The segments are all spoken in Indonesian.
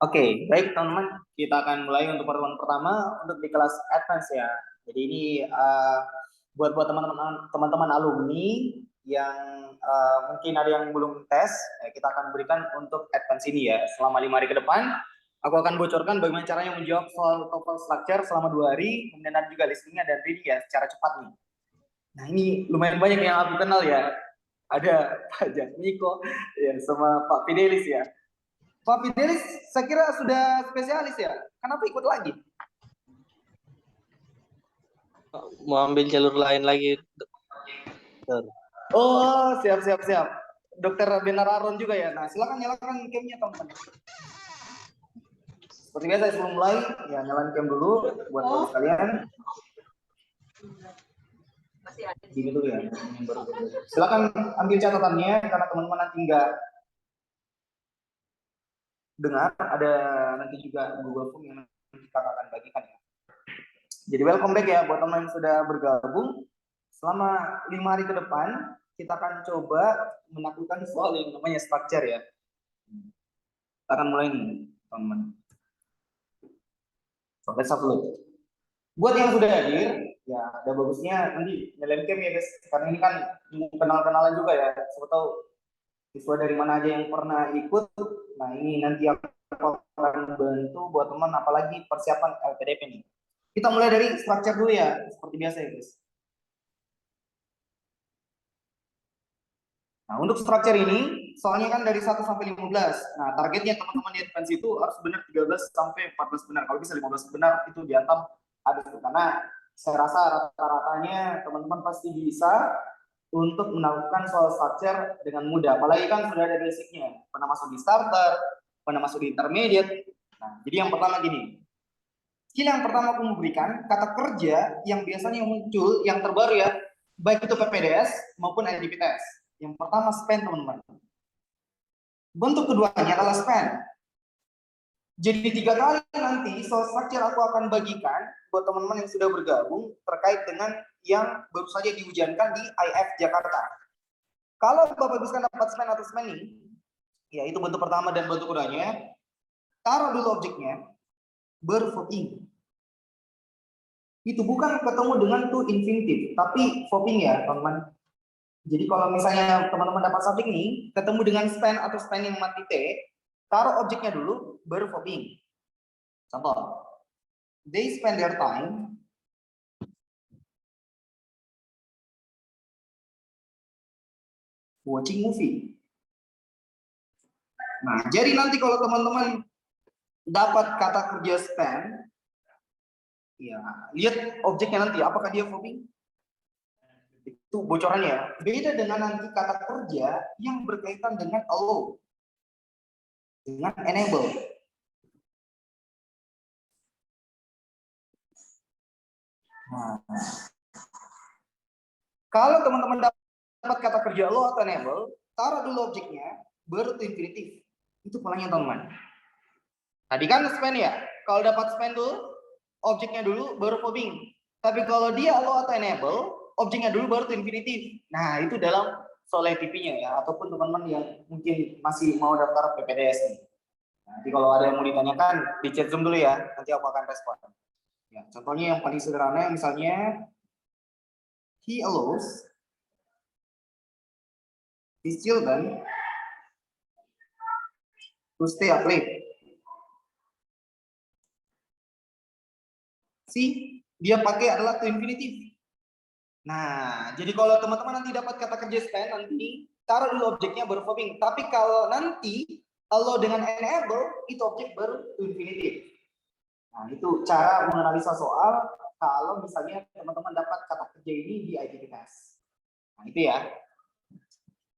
Oke, baik teman-teman, kita akan mulai untuk pertemuan pertama untuk di kelas advance ya. Jadi ini buat teman-teman alumni yang mungkin ada yang belum tes, kita akan berikan untuk advance ini ya. Selama 5 hari ke depan, aku akan bocorkan bagaimana caranya menjawab soal TOEFL structure selama 2 hari, kemudian ada juga listeningnya dan reading ya secara cepat nih. Nah ini lumayan banyak yang aku kenal ya. Ada Pak Jasmiko ya, sama Pak Fidelis ya. Pak Fidelis, saya kira sudah spesialis ya. Kenapa ikut lagi? Mau ambil jalur lain lagi. Oh, siap. Dokter Benar Aron juga ya. Nah, silakan nyalakan cam-nya teman-teman. Seperti biasa sebelum mulai, ya nyalakan cam dulu buat kalian. Gini dulu ya. Silakan ambil catatannya karena teman-teman nanti nggak dengar. Ada nanti juga Google Form yang nanti kita akan bagikan ya. Jadi welcome back ya buat teman yang sudah bergabung. Selama 5 hari ke depan, kita akan coba melakukan soal yang namanya structure ya. Kita akan mulai nih, teman-teman. Sampai dulu. Buat yang sudah hadir, ya ada bagusnya nanti nyalain cam ya guys. Karena ini kan kenal-kenalan juga ya. Siapa tahu siswa dari mana aja yang pernah ikut. Nah ini nanti aku akan bantu buat teman apalagi persiapan LPDP nih. Kita mulai dari structure dulu ya, seperti biasa ya guys. Nah, untuk structure ini, soalnya kan dari 1 sampai 15. Nah, targetnya teman-teman di advance itu harus benar 13 sampai 14 benar. Kalau bisa 15 benar, itu diantam habis. Karena saya rasa rata-ratanya teman-teman pasti bisa untuk melakukan soal structure dengan mudah. Apalagi kan sudah ada basicnya. Pernah masuk di starter, pernah masuk di intermediate. Nah, jadi yang pertama gini. Skill yang pertama aku mau berikan, kata kerja yang biasanya muncul, yang terbaru ya, baik itu PPDS maupun LDPTS. Yang pertama spend teman-teman. Bentuk keduanya adalah spend. Jadi 3 kali nanti soal structure aku akan bagikan buat teman-teman yang sudah bergabung terkait dengan yang baru saja diujiankan di IF Jakarta. Kalau Bapak Ibu sekalian dapat spend atau spending, ya itu bentuk pertama dan bentuk keduanya, taruh dulu objeknya, bervoting. Itu bukan ketemu dengan to infinitive, tapi voting ya teman-teman. Jadi kalau misalnya teman-teman dapat subjek ini, ketemu dengan spend atau spend yang mati T, taruh objeknya dulu, baru voting. Contoh, they spend their time watching movie. Nah, jadi nanti kalau teman-teman dapat kata kerja spend, ya lihat objeknya nanti, apakah dia voting? Itu bocorannya. Beda dengan nanti kata kerja yang berkaitan dengan allow, dengan enable. Nah, kalau teman-teman dapat kata kerja allow atau enable, taruh dulu objeknya, baru to infinitive. Itu polanya teman-teman. Tadi kan spend ya. Kalau dapat spend dulu, objeknya dulu, baru voting. Tapi kalau dia allow atau enable, objeknya dulu baru to infinitive. Nah, itu dalam soal ITP-nya ya, ataupun teman-teman yang mungkin masih mau daftar PPDS nih. Nanti kalau ada yang mau ditanyakan, di chat Zoom dulu ya, nanti aku akan respon. Ya, contohnya yang paling sederhana, misalnya, he allows his children to stay up late. See, dia pakai adalah to infinitive. Nah, jadi kalau teman-teman nanti dapat kata kerja spend, nanti taruh dulu objeknya baru voting. Tapi kalau nanti allow dengan enable, itu objek baru to infinitive. Nah, itu cara menganalisa soal kalau misalnya teman-teman dapat kata kerja ini di ITP test. Nah, itu ya.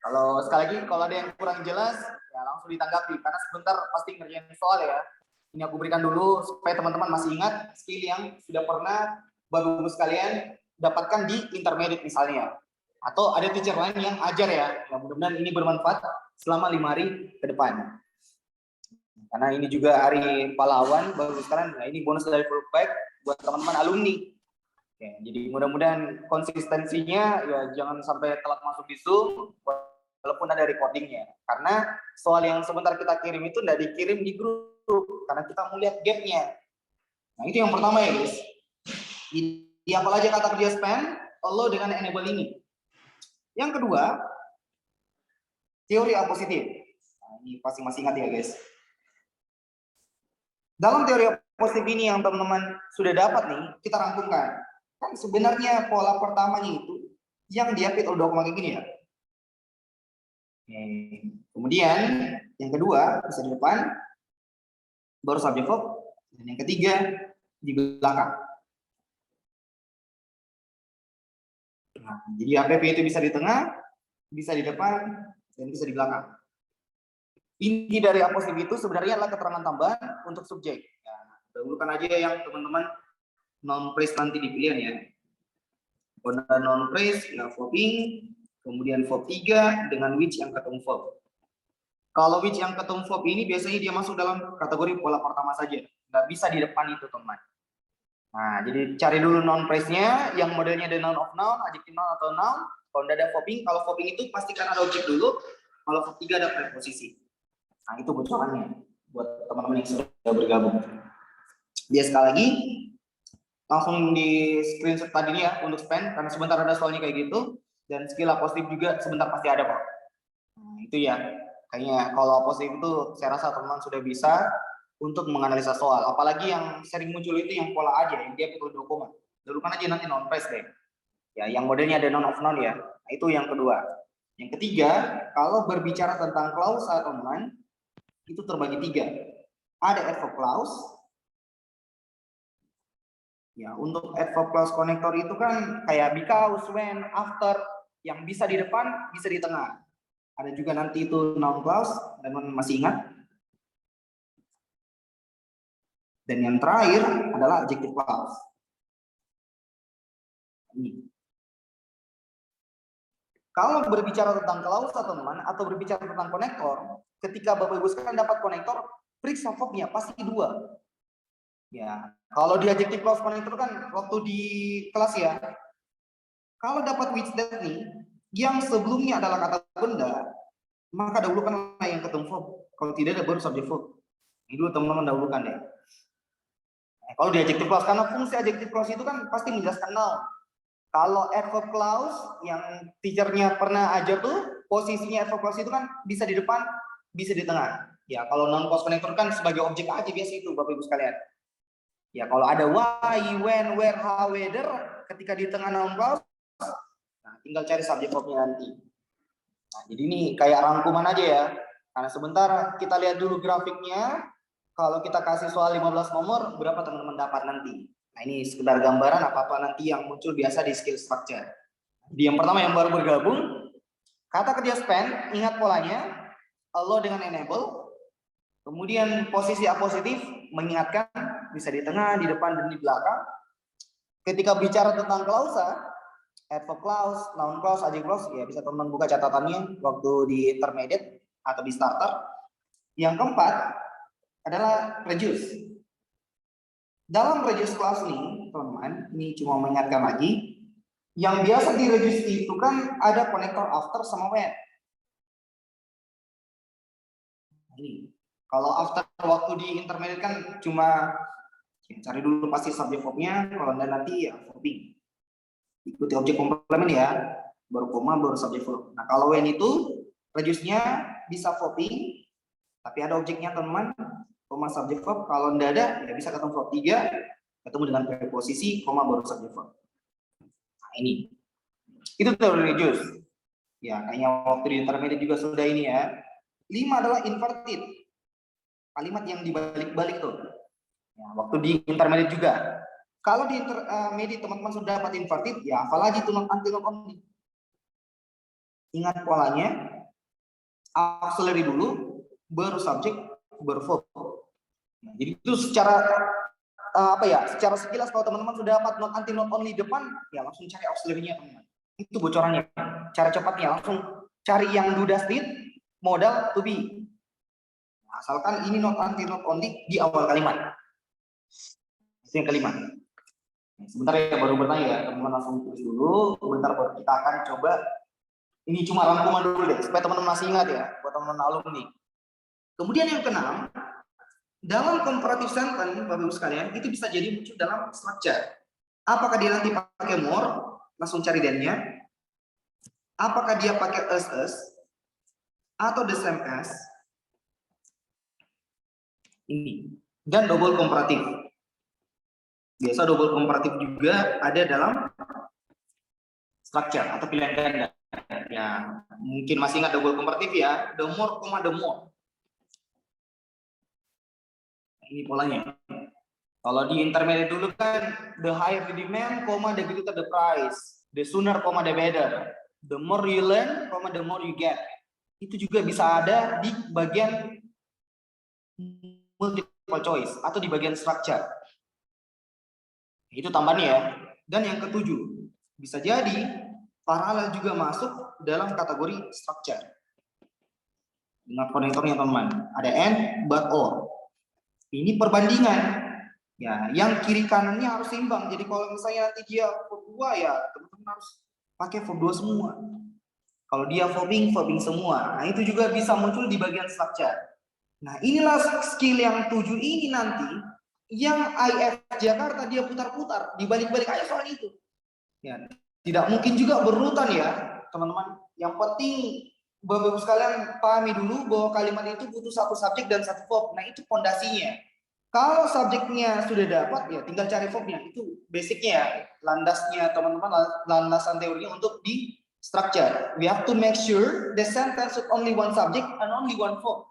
Kalau sekali lagi, kalau ada yang kurang jelas, ya langsung ditanggapi. Karena sebentar pasti ngerjain soal ya. Ini aku berikan dulu supaya teman-teman masih ingat skill yang sudah pernah baru sekalian dapatkan di intermediate misalnya. Atau ada teacher lain yang ajar ya. Ya mudah-mudahan ini bermanfaat selama 5 hari ke depan. Karena ini juga hari pahlawan baru sekarang. Nah ini bonus dari Fulbright buat teman-teman alumni. Oke, jadi mudah-mudahan konsistensinya ya jangan sampai telat masuk di Zoom walaupun ada recordingnya. Karena soal yang sebentar kita kirim itu tidak dikirim di grup. karena kita mau lihat gapnya. Nah itu yang pertama ya guys. Di apa aja kata kerja span, allow dengan enable ini. Yang kedua, teori A positif. Nah, ini pasti masih ingat ya guys. Dalam teori A positif ini yang teman-teman sudah dapat nih, kita rangkumkan. Kan sebenarnya pola pertamanya itu yang diapit oleh kayak gini ya. Kemudian yang kedua bisa di depan, baru subject verb, dan yang ketiga di belakang. Nah, jadi APP itu bisa di tengah, bisa di depan, dan bisa di belakang. Inti dari A positif itu sebenarnya adalah keterangan tambahan untuk subjek. Ya, dahulukan aja yang teman-teman non phrase nanti di pilihan ya. Pada non phrase ya verbing, kemudian verb 3 dengan which yang ketemu verb. Kalau which yang ketemu verb ini biasanya dia masuk dalam kategori pola pertama saja, nggak bisa di depan itu teman. Nah, jadi cari dulu non phrase-nya yang modelnya ada noun of noun, adjective noun atau noun. Kalau ada verbing, kalau verbing itu pastikan ada objek dulu. Kalau verb 3 ada preposisi. Nah, itu bocorannya buat teman-teman yang sudah bergabung. Dia sekali lagi langsung di screenshot tadi ya untuk span karena sebentar ada soalnya kayak gitu, dan skill A positif juga sebentar pasti ada kok. Nah, itu ya. Kayaknya kalau positif itu saya rasa teman-teman sudah bisa untuk menganalisa soal, apalagi yang sering muncul itu yang pola aja, yang dia perlu dokumen. Dulu kan aja nanti non phrase deh. Ya, yang modelnya ada noun of noun ya. Nah, itu yang kedua. Yang ketiga, kalau berbicara tentang klausa teman, itu terbagi 3. Ada adverb clause. Ya, untuk adverb clause connector itu kan kayak because, when, after, yang bisa di depan, bisa di tengah. Ada juga nanti itu noun clause, teman masih ingat? Dan yang terakhir adalah adjective clause. Ini. Kalau berbicara tentang klausa teman atau berbicara tentang konektor, ketika Bapak Ibu sekalian dapat konektor, periksa verbnya pasti 2. Ya, kalau di adjective clause konektor kan waktu di kelas ya. Kalau dapat which that nih, yang sebelumnya adalah kata benda, maka dahulukanlah yang ketemu verb. Kalau tidak ada baru subject verb. Ini dulu teman-teman dahulukan deh. Nah, kalau di adjective clause, karena fungsi adjective clause itu kan pasti menjelaskan noun. Kalau adverb clause yang teachernya pernah ajar tuh, posisinya adverb clause itu kan bisa di depan, bisa di tengah. Ya, kalau non clause connector kan sebagai objek aja biasa itu Bapak Ibu sekalian. Ya, kalau ada why, when, where, how, whether, ketika di tengah non clause, nah, tinggal cari subject verbnya nanti. Nah, jadi ini kayak rangkuman aja ya. Karena sebentar kita lihat dulu grafiknya. Kalau kita kasih soal 15 nomor, berapa teman-teman dapat nanti? Nah, ini sekedar gambaran apa-apa nanti yang muncul biasa di skill structure. Di yang pertama yang baru bergabung, kata kerja span, ingat polanya, allow dengan enable, kemudian posisi A positif, mengingatkan, bisa di tengah, di depan, dan di belakang. Ketika bicara tentang klausa, adverb clause, noun clause, adjective clause, ya bisa teman-teman buka catatannya waktu di intermediate atau di starter. Yang keempat adalah reduce. Dalam reduce clause nih, teman-teman, ini cuma mengingatkan lagi, yang biasa di reduce itu kan ada konektor after sama when. Ini, kalau after waktu di intermediate kan cuma ya, cari dulu pasti subject verbnya, kalau enggak nanti ya verbing. Ikuti objek komplement ya, baru koma, baru subject verb. Nah, kalau when itu reduce-nya bisa verbing, tapi ada objeknya teman, koma subject verb. Kalau enggak ada, ya bisa ketemu verb 3, ketemu dengan preposisi, koma baru subject verb. Nah, ini. Itu teori reduce. Ya, kayaknya waktu di intermediate juga sudah ini ya. 5 adalah inverted. Kalimat yang dibalik-balik tuh. Ya, waktu di intermediate juga. Kalau di intermediate teman-teman sudah dapat inverted, ya hafal lagi tuh not until not only. Ingat polanya. Auxiliary dulu, baru subject, baru verb. Nah, jadi itu secara apa ya? Secara sekilas kalau teman-teman sudah dapat not until not only depan, ya langsung cari auxiliary-nya teman-teman. Itu bocorannya. Cara cepatnya langsung cari yang do does did, modal to be. Nah, asalkan ini not until not only di awal kalimat. Itu yang kelima. Sebentar ya baru bertanya ya, teman-teman langsung tulis dulu. Sebentar baru kita akan coba. Ini cuma rangkuman dulu deh, supaya teman-teman masih ingat ya, buat teman-teman alumni. Kemudian yang keenam, dalam comparative sentence, Bapak Ibu sekalian, itu bisa jadi muncul dalam structure. Apakah dia nanti pakai more, langsung cari then-nya. Apakah dia pakai as, atau the same as. Ini. Dan double comparative. Biasa double comparative juga ada dalam structure atau pilihan ganda. Ya, mungkin masih ingat double comparative ya. The more, the more. Ini polanya. Kalau di intermediate dulu kan the higher the demand, the greater the price, the sooner, the better, the more you learn, the more you get. Itu juga bisa ada di bagian multiple choice atau di bagian structure. Itu tambahannya ya. Dan yang ketujuh, bisa jadi paralel juga masuk dalam kategori structure. Dengan konektornya teman, ada and, but, or. Ini perbandingan. Ya, yang kiri kanannya harus seimbang. Jadi kalau misalnya nanti dia verb 2 ya, teman-teman harus pakai verb 2 semua. Kalau dia verbing semua. Nah, itu juga bisa muncul di bagian structure. Nah, inilah skill yang 7 ini nanti yang IF Jakarta dia putar-putar, dibalik-balik aja soal itu. Ya, tidak mungkin juga berurutan ya, teman-teman. Yang penting Bapak Ibu sekalian pahami dulu bahwa kalimat itu butuh satu subjek dan satu verb. Nah, itu fondasinya. Kalau subjeknya sudah dapat ya tinggal cari verbnya. Itu basicnya ya, landasnya teman-teman, landasan teorinya untuk di structure. We have to make sure the sentence with only one subject and only one verb.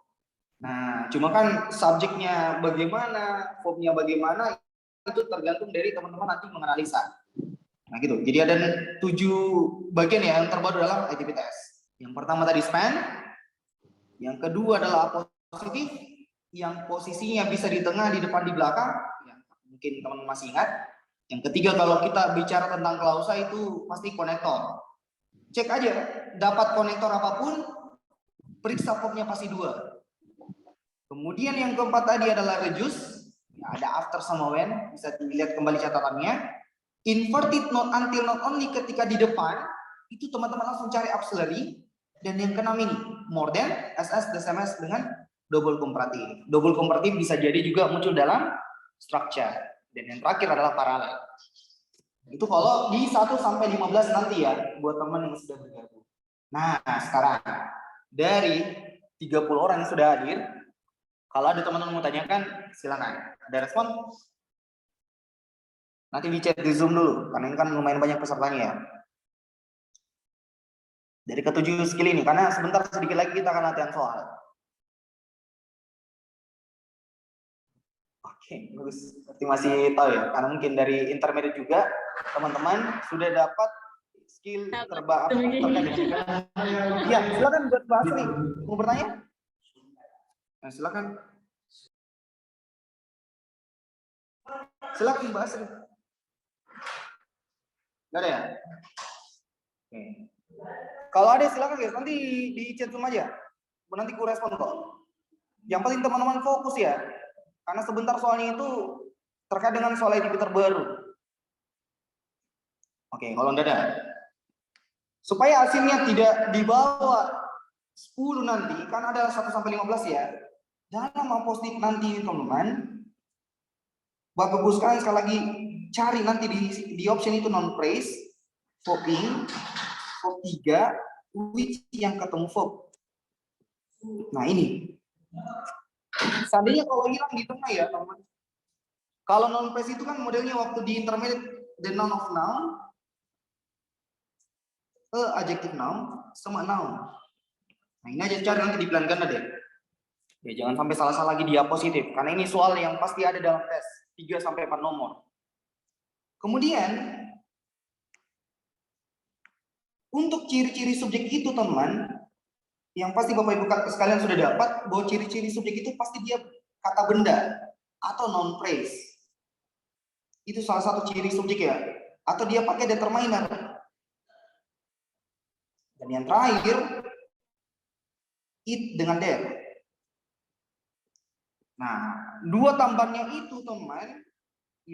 Nah, cuma kan subjeknya bagaimana, verbnya bagaimana, itu tergantung dari teman-teman nanti menganalisa. Nah gitu, jadi ada 7 bagian ya yang terbaru dalam aktivitas. Yang pertama tadi span, yang kedua adalah apositif, yang posisinya bisa di tengah, di depan, di belakang, ya, mungkin teman-teman masih ingat. Yang ketiga kalau kita bicara tentang klausa itu pasti konektor. Cek aja, dapat konektor apapun, periksa verbnya pasti 2. Kemudian yang keempat tadi adalah reduce, ya, ada after sama when, bisa dilihat kembali catatannya. Inverted not until not only ketika di depan, itu teman-teman langsung cari auxiliary. Dan yang keenam ini, more than, SS, the same as dengan double comparative. Double comparative bisa jadi juga muncul dalam structure. Dan yang terakhir adalah paralel. Itu kalau di 1 sampai 15 nanti ya, buat teman yang sudah bergabung. Nah, sekarang dari 30 orang yang sudah hadir, kalau ada teman-teman mau tanyakan, silakan. Ada respon? Nanti di chat di Zoom dulu, karena ini kan lumayan banyak pesertanya ya. Dari ketujuh skill ini, karena sebentar sedikit lagi kita akan latihan soal. Oke, bagus. Berarti masih tahu ya, karena mungkin dari intermediate juga, teman-teman sudah dapat skill terkait dengan. Ya, silakan buat Mbak Asri. Mau bertanya? Nah, silakan. Silakan Mbak Asri. Gak ada ya? Oke. Kalau ada silakan guys, nanti di chat Zoom aja. Nanti ku respon kok. Yang penting teman-teman fokus ya. Karena sebentar soalnya itu terkait dengan soal edit terbaru. Oke, kalau enggak ada. Supaya hasilnya tidak dibawa 10 nanti, kan ada 1 sampai 15 ya. Dalam apostil nanti teman-teman, Bapak Ibu sekalian sekali lagi cari nanti di option itu non praise, verbing, verb 3, which yang ketemu verb. Nah ini. Seandainya kalau hilang di tengah ya teman-teman. Kalau non praise itu kan modelnya waktu di intermediate the noun of noun, adjective noun sama noun. Nah ini aja cari nanti di pilihan ganda deh. Ya jangan sampai salah-salah lagi diapositif karena ini soal yang pasti ada dalam tes 3 sampai 4 nomor. Kemudian untuk ciri-ciri subjek itu teman, yang pasti Bapak Ibu sekalian sudah dapat bahwa ciri-ciri subjek itu pasti dia kata benda atau noun phrase. Itu salah satu ciri subjek ya. Atau dia pakai determiner. Dan yang terakhir, it dengan that. Nah, 2 tambahnya itu teman,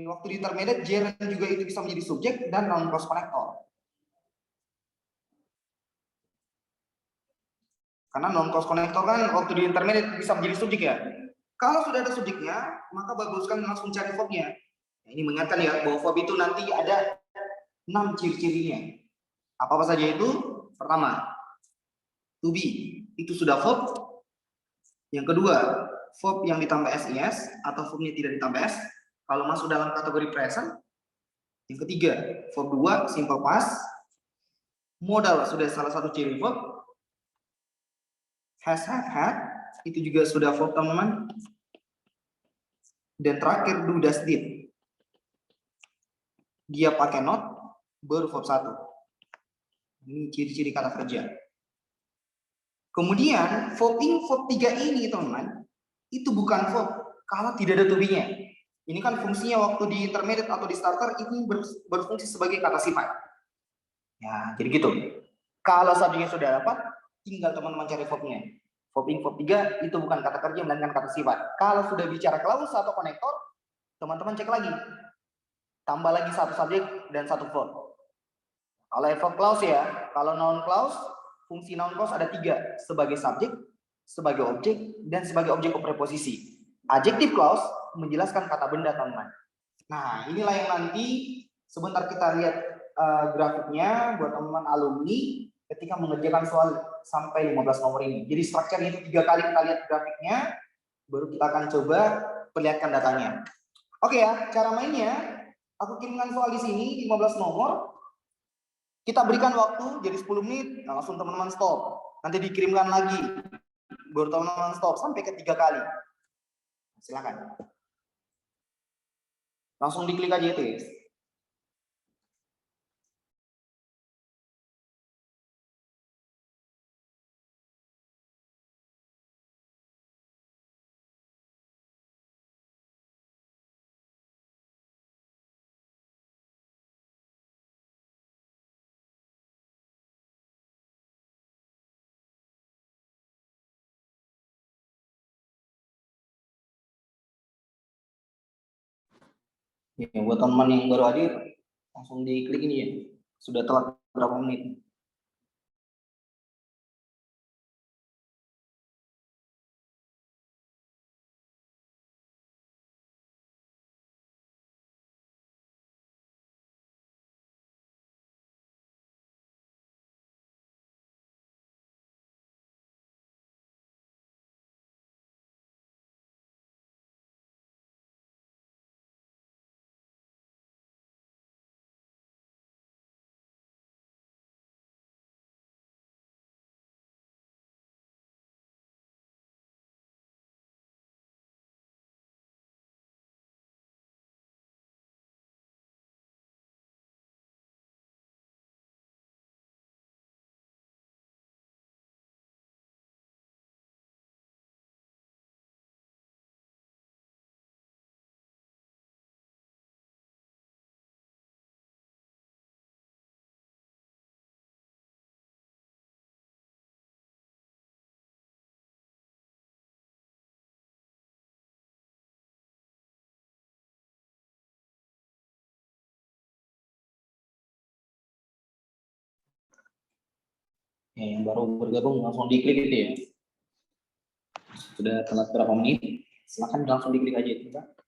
waktu di intermediate, gerund juga itu bisa menjadi subjek dan noun cross connector. Karena non cross connector kan waktu di intermediate bisa menjadi subjek ya. Kalau sudah ada subjeknya, maka baguskan langsung cari verbnya. Nah, ini mengingatkan ya bahwa verb itu nanti ada 6 ciri-cirinya. Apa saja itu? Pertama, to be, itu sudah verb. Yang kedua, verb yang ditambah SIS atau verbnya tidak ditambah S kalau masuk dalam kategori present. Yang ketiga, verb 2 simple past. Modal sudah salah satu ciri verb. Has, had, itu juga sudah verb teman-teman. Dan terakhir, do, does, did. Dia pakai not, baru verb 1. Ini ciri-ciri kata kerja. Kemudian, verb 3 ini teman-teman, itu bukan verb kalau tidak ada to be-nya. Ini kan fungsinya waktu di intermediate atau di starter ini berfungsi sebagai kata sifat. Ya, jadi gitu. Kalau subjeknya sudah dapat, tinggal teman-teman cari verbnya. Verb 3 itu bukan kata kerja melainkan kata sifat. Kalau sudah bicara clause atau konektor, teman-teman cek lagi. Tambah lagi satu subjek dan satu verb. Kalau verb clause ya, kalau noun clause, fungsi noun clause ada 3, sebagai subjek, sebagai objek, dan sebagai objek preposisi. Adjective clause menjelaskan kata benda, teman-teman. Nah, inilah yang nanti sebentar kita lihat grafiknya buat teman-teman alumni ketika mengerjakan soal sampai 15 nomor ini. Jadi strukturnya itu 3 kali kita lihat grafiknya, baru kita akan coba perlihatkan datanya. Oke ya, cara mainnya, aku kirimkan soal di sini 15 nomor. Kita berikan waktu jadi 10 menit, langsung teman-teman stop. Nanti dikirimkan lagi, baru teman-teman stop sampai ke 3 kali. Silakan. Langsung diklik aja itu ya. Ya, buat teman yang baru hadir, langsung diklik ini ya. Sudah telat berapa menit. Ya, yang baru bergabung langsung diklik itu ya. Sudah telat berapa menit? Silakan langsung diklik aja itu, Pak.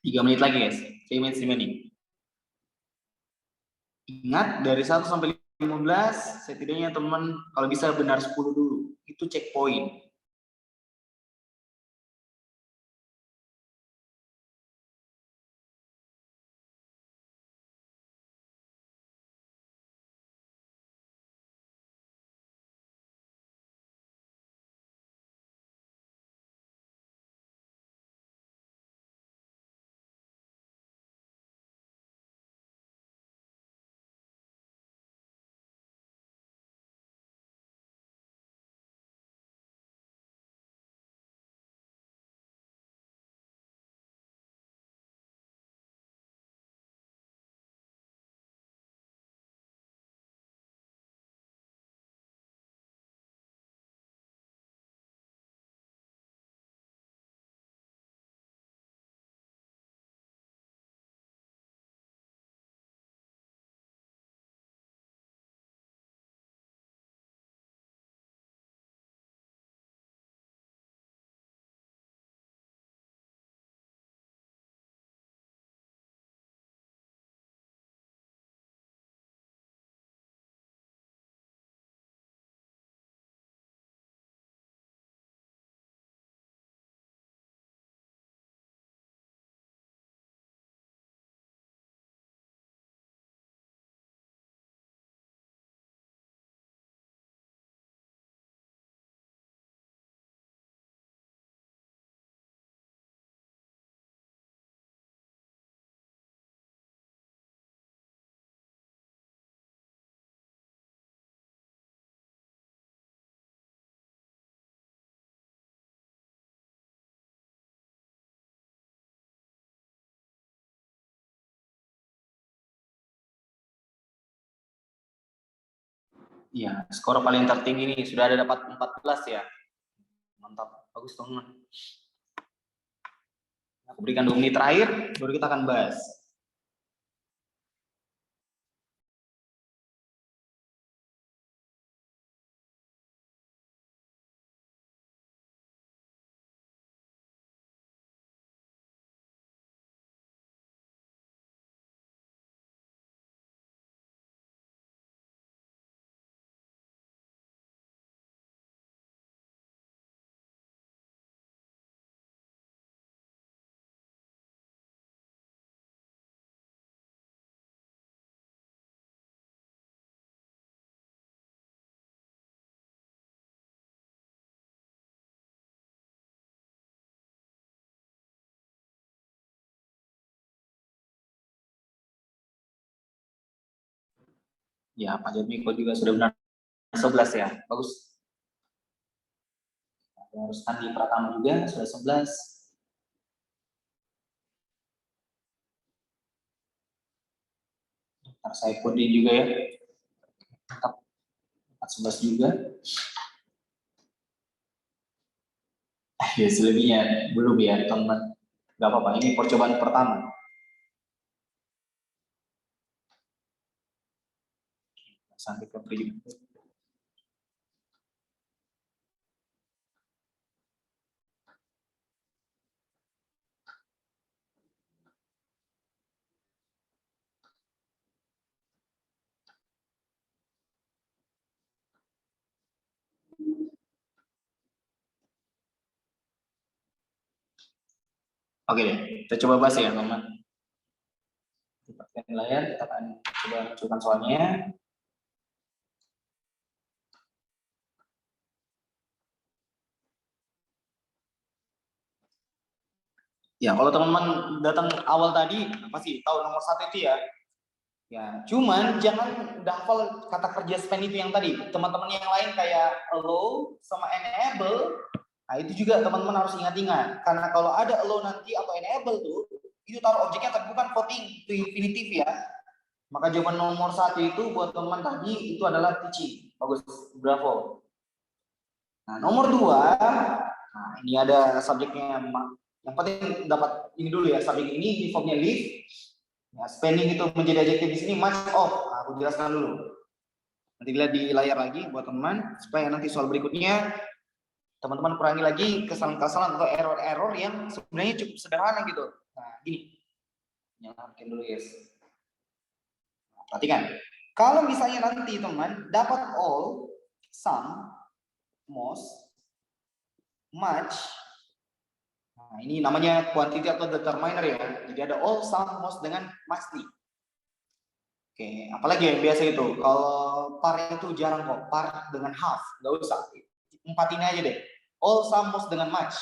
3 menit lagi guys, 3 minutes remaining. Ingat dari 1 sampai 15 setidaknya teman kalau bisa benar 10 dulu, itu checkpoint. Ya, skor paling tertinggi ini sudah ada dapat 14 ya. Mantap, bagus teman. Aku berikan 2 menit terakhir, baru kita akan bahas. Ya, Pak Jadmiko juga sudah benar 11 ya, bagus. Harus Andi Pratama juga sudah 11. Ntar saya Pudin juga ya. Tetap 11 juga. Ya, selebihnya belum ya, teman. Gak apa-apa, ini percobaan pertama. Sampai ke juga. Oke deh, kita coba bahas ya teman. Kita pakai layar, kita akan coba munculkan soalnya. Ya, kalau teman-teman datang awal tadi, pasti tahu nomor 1 itu ya. Ya, cuman jangan hafal kata kerja spend itu yang tadi. Teman-teman yang lain kayak allow sama enable, nah itu juga teman-teman harus ingat-ingat. Karena kalau ada allow nanti atau enable tuh, itu taruh objeknya tapi bukan voting to infinitive ya. Maka jawaban nomor 1 itu buat teman tadi itu adalah teaching. Bagus, bravo. Nah, nomor 2, nah ini ada subjeknya. Yang penting dapat ini dulu ya, subjek ini formnya live. Ya, spending itu menjadi adjektif di sini much of. Nah, aku jelaskan dulu. Nanti lihat di layar lagi buat teman supaya nanti soal berikutnya teman-teman kurangi lagi kesalahan-kesalahan atau error-error yang sebenarnya cukup sederhana gitu. Nah, gini. Nyalakan dulu guys. Perhatikan. Kalau misalnya nanti teman dapat all, some, most, much. Nah, ini namanya quantity atau determiner ya. Jadi ada all, some, most dengan much nih. Oke, apalagi yang biasa itu. Kalau par itu jarang kok. Par dengan half, nggak usah. 4 ini aja deh. All, some, most dengan much.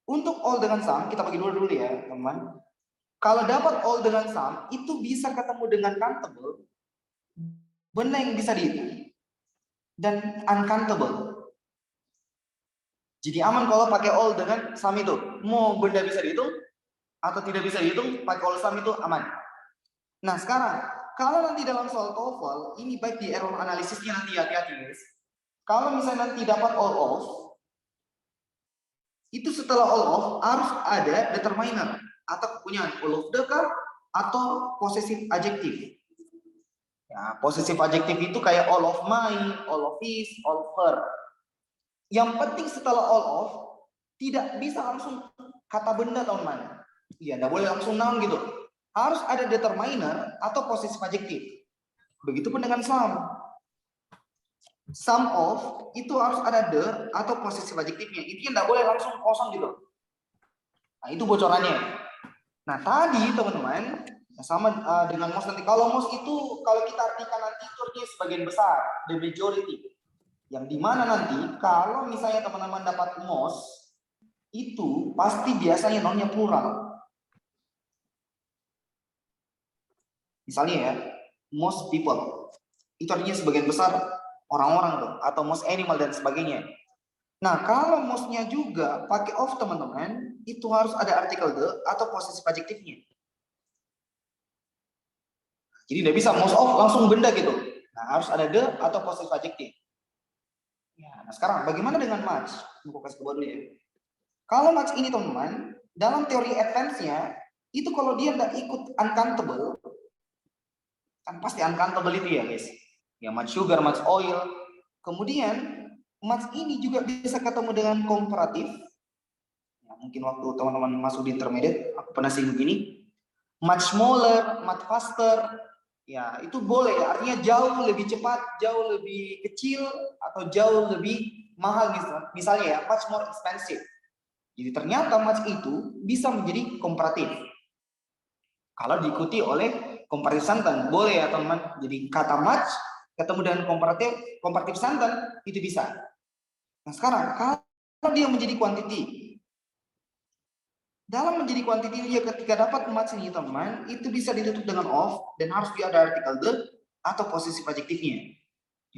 Untuk all dengan some, kita bagi dulu ya, teman. Kalau dapat all dengan some, itu bisa ketemu dengan countable, benda yang bisa dihitung, dan uncountable. Jadi aman kalau pakai all dengan some itu. Mau benda bisa dihitung atau tidak bisa dihitung, pakai all some itu aman. Nah sekarang, kalau nanti dalam soal TOEFL, ini baik di error analisisnya nanti hati-hati guys. Kalau misalnya nanti dapat all of, itu setelah all of harus ada determiner atau kepunyaan all of the kah atau possessive adjective. Ya, possessive adjective itu kayak all of mine, all of his, all of her. Yang penting setelah all of tidak bisa langsung kata benda teman-teman. Iya, tidak boleh langsung noun gitu. Harus ada determiner atau possessive adjective. Begitupun dengan some. Some of itu harus ada the atau possessive adjective-nya. Itu tidak boleh langsung kosong gitu. Nah, itu bocorannya. Nah, tadi teman-teman sama dengan most nanti. Kalau most itu kalau kita artikan nanti itu artinya sebagian besar, the majority. Yang dimana nanti kalau misalnya teman-teman dapat most itu pasti biasanya nounnya plural. Misalnya ya, most people itu artinya sebagian besar orang-orang tuh atau most animal dan sebagainya. Nah, kalau mostnya juga pakai of teman-teman, itu harus ada artikel the atau possessive adjective-nya. Jadi tidak bisa most of langsung benda gitu. Nah, harus ada the atau possessive adjective. Ya, nah sekarang bagaimana dengan much? Buku kasih ke dulu ya. Kalau much ini teman-teman, dalam teori advance-nya, itu kalau dia tidak ikut uncountable, kan pasti uncountable itu ya guys. Ya much sugar, much oil. Kemudian much ini juga bisa ketemu dengan komparatif. Ya, mungkin waktu teman-teman masuk di intermediate, aku pernah singgung gini. Much smaller, much faster. Ya, itu boleh. Artinya jauh lebih cepat, jauh lebih kecil, atau jauh lebih mahal misalnya ya, much more expensive. Jadi ternyata much itu bisa menjadi komparatif. Kalau diikuti oleh comparative sentence, boleh ya teman-teman. Jadi kata much ketemu dengan comparative sentence itu bisa. Nah sekarang kalau dia menjadi quantity, dalam menjadi quantity dia ketika dapat much ini teman, itu bisa ditutup dengan of dan harus dia ada artikel the atau possessive adjective-nya.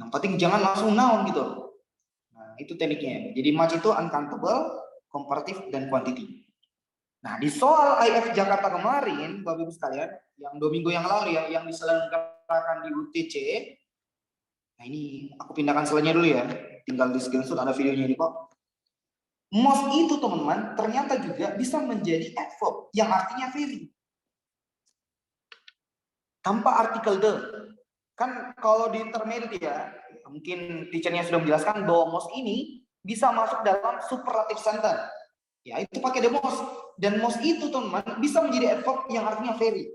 Yang penting jangan langsung noun gitu. Nah itu tekniknya. Jadi much itu uncountable, comparative dan quantity. Nah di soal IF Jakarta kemarin, Bapak Ibu sekalian, yang 2 minggu yang lalu ya, yang diselenggarakan di UTC. Nah ini aku pindahkan slide-nya dulu ya. Tinggal di screenshot ada videonya ini kok. Most itu teman-teman ternyata juga bisa menjadi adverb yang artinya very. Tanpa artikel the. Kan kalau di intermediate ya, mungkin teachernya sudah menjelaskan bahwa most ini bisa masuk dalam superlative sentence. Ya itu pakai the most. Dan most itu teman-teman bisa menjadi adverb yang artinya very.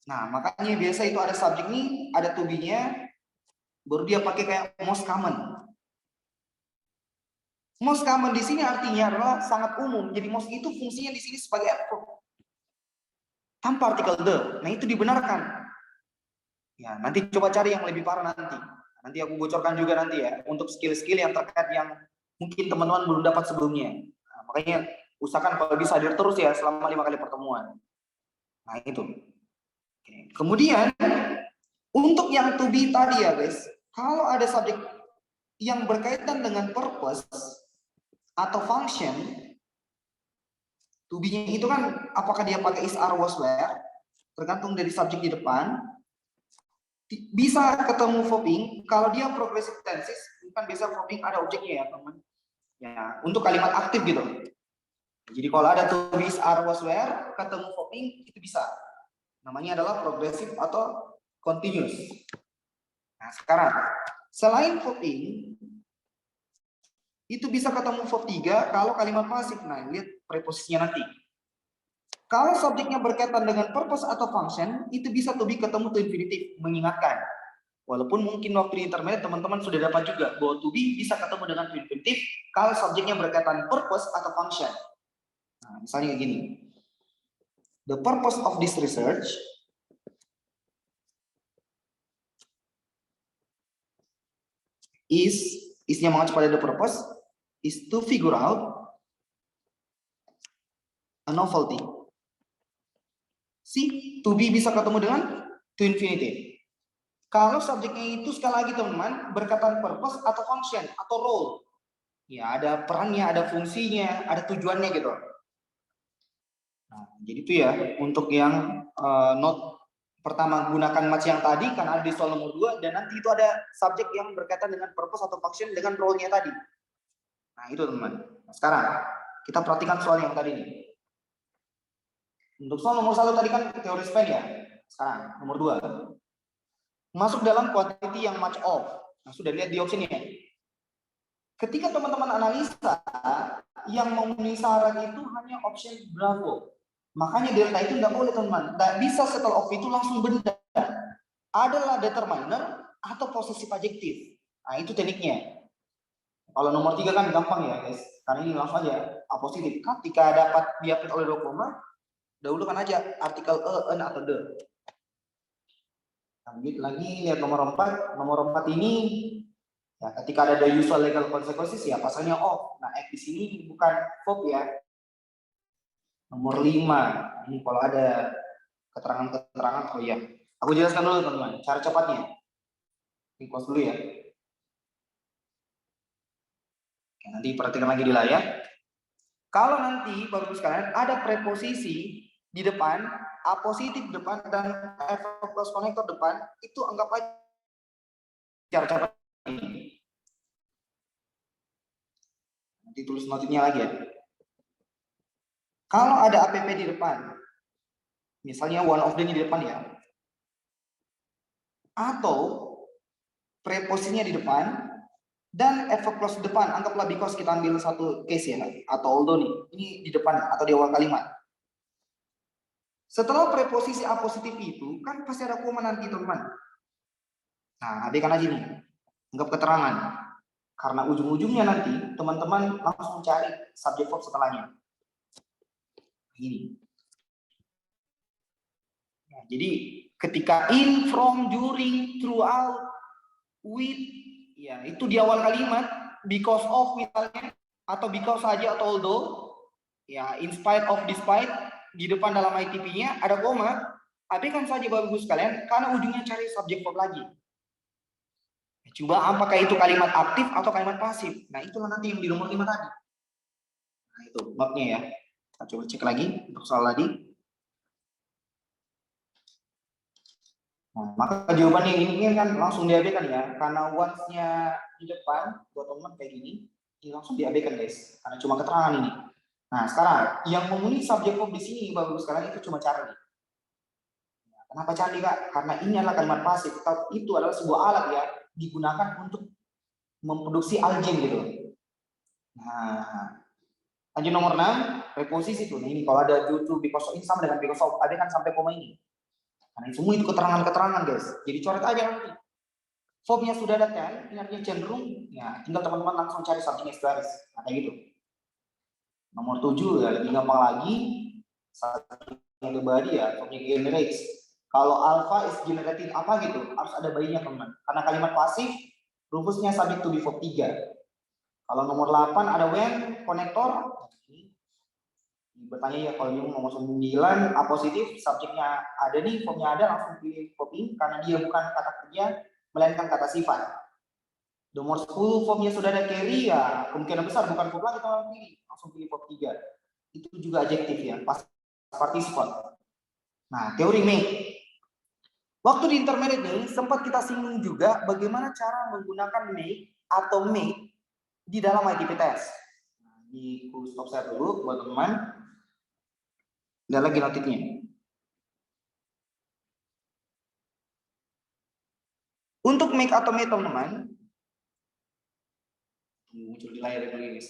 Nah makanya biasa itu ada subjek nih, ada to be-nya, baru dia pakai kayak most common. Most common di sini artinya adalah sangat umum. Jadi most itu fungsinya di sini sebagai adverb. Tanpa artikel the. Nah itu dibenarkan. Ya nanti coba cari yang lebih parah nanti. Nanti aku bocorkan juga nanti ya untuk skill-skill yang terkait yang mungkin teman-teman belum dapat sebelumnya. Nah, makanya usahakan kalau bisa hadir terus ya selama 5 kali pertemuan. Nah itu. Oke. Kemudian untuk yang to be tadi ya guys, kalau ada subjek yang berkaitan dengan purpose atau function, to be-nya itu kan apakah dia pakai is, are, was, were, tergantung dari subjek di depan. Bisa ketemu verbing kalau dia progressive tenses, kan biasa verbing ada objeknya ya teman. Ya untuk kalimat aktif gitu. Jadi kalau ada to be, is, are, was, were, ketemu verbing itu bisa. Namanya adalah progressive atau continuous. Nah sekarang selain verbing itu bisa ketemu verb 3 kalau kalimat pasif. Nah lihat preposisinya nanti. Kalau subjeknya berkaitan dengan purpose atau function, itu bisa to be ketemu to infinitive, mengingatkan. Walaupun mungkin waktu di intermediate teman-teman sudah dapat juga bahwa to be bisa ketemu dengan to infinitive kalau subjeknya berkaitan purpose atau function. Nah, misalnya gini. The purpose of this research isnya mengacu pada the purpose is to figure out a novelty. See, to be bisa ketemu dengan to infinitive. Kalau subjeknya itu sekali lagi teman-teman berkaitan purpose atau function atau role. Ya, ada perannya, ada fungsinya, ada tujuannya gitu. Nah, jadi itu ya untuk yang note pertama gunakan match yang tadi karena ada di soal nomor 2 dan nanti itu ada subjek yang berkaitan dengan purpose atau function dengan role-nya tadi. Nah, itu teman-teman. Nah, sekarang kita perhatikan soal yang tadi nih. Untuk soal nomor 1 tadi kan teori span ya. Sekarang nomor 2. Masuk dalam quantity yang match off. Nah, sudah lihat di opsinya. Ketika teman-teman analisa yang memenuhi syarat itu hanya option Bravo. Makanya delta itu nggak boleh teman-teman. Nggak bisa setelah of itu langsung benda. Adalah determiner atau posesif adjektif. Nah, itu tekniknya. Kalau nomor 3 kan gampang ya guys. Karena ini langsung aja apositif. Ketika dapat diapit oleh 2 koma, dahulukan aja artikel an atau the. Lanjut lagi lihat nomor 4. Nomor 4 ini ya, ketika ada the usual legal consequences ya pasalnya off. Nah, F di sini bukan verb ya. Nomor 5, ini kalau ada keterangan-keterangan, oh iya. Aku jelaskan dulu teman-teman, cara cepatnya. Ini close dulu ya. Oke, nanti perhatikan lagi di layar. Kalau nanti, Bapak-Ibu sekalian, ada preposisi di depan, apositif depan, dan verb plus connector depan, itu anggap aja cara cepat ini. Nanti tulis notinya lagi ya. Kalau ada app di depan, misalnya one of them di depan ya, atau preposisinya di depan dan verb plus depan, anggaplah because kita ambil satu case ya, atau although nih, ini di depan atau di awal kalimat. Setelah preposisi apositif itu kan pasti ada koma nanti teman. Nah, abaikan aja nih, anggap keterangan. Karena ujung-ujungnya nanti teman-teman langsung cari subject verb setelahnya. Ini. Nah, jadi ketika in, from, during, throughout, with, ya itu di awal kalimat, because of misalnya, atau because saja atau although, ya in spite of, despite, di depan dalam ITP-nya ada koma, abaikan saja Bapak Ibu sekalian, karena ujungnya cari subject verb lagi. Coba apakah itu kalimat aktif atau kalimat pasif. Nah, itulah nanti yang di nomor 5 tadi. Nah, itu babnya ya. Kita coba cek lagi untuk soal tadi. Nah, maka jawabannya ini kan langsung diabaikan ya, karena once-nya di depan buat teman kayak gini, ini langsung diabaikan guys, karena cuma keterangan ini. Nah, sekarang yang memenuhi subjek verb di sini Bapak Ibu sekalian itu cuma cari. Nah, kenapa cari Kak? Karena ini adalah kalimat pasif, itu adalah sebuah alat ya digunakan untuk memproduksi aljen gitu. Nah, lanjut nomor 6, preposisi tuh. Nah, ini kalau ada due to, because of, ini sama dengan because of, ada kan sampai koma ini. Karena semua itu keterangan-keterangan guys. Jadi coret aja nanti. Verbnya sudah ada kan, ini artinya cenderung, ya tinggal teman-teman langsung cari subject extraris. Nah, kayak gitu. Nomor 7 ya lebih gampang lagi. Subject body ya, subject generates. Kalau alpha is generated apa gitu, harus ada bayinya teman. Karena kalimat pasif, rumusnya subject to be verb 3. Kalau nomor 8 ada when, konektor. Bertanya ya kalau dia nomor 9 apositif, subjeknya ada nih, verbnya ada, langsung pilih verb in karena dia bukan kata kerja melainkan kata sifat. Nomor 10 verbnya sudah ada carry ya, kemungkinan besar bukan verb lagi teman pilih, langsung pilih verb 3. Itu juga adjektif ya, pas participle. Nah, teori make. Waktu di intermediate ini sempat kita singgung juga bagaimana cara menggunakan make atau make di dalam ITP test. Nah, di stop saya dulu buat teman. Ada lagi notifnya. Untuk make atau make teman-teman, muncul di layar ini guys.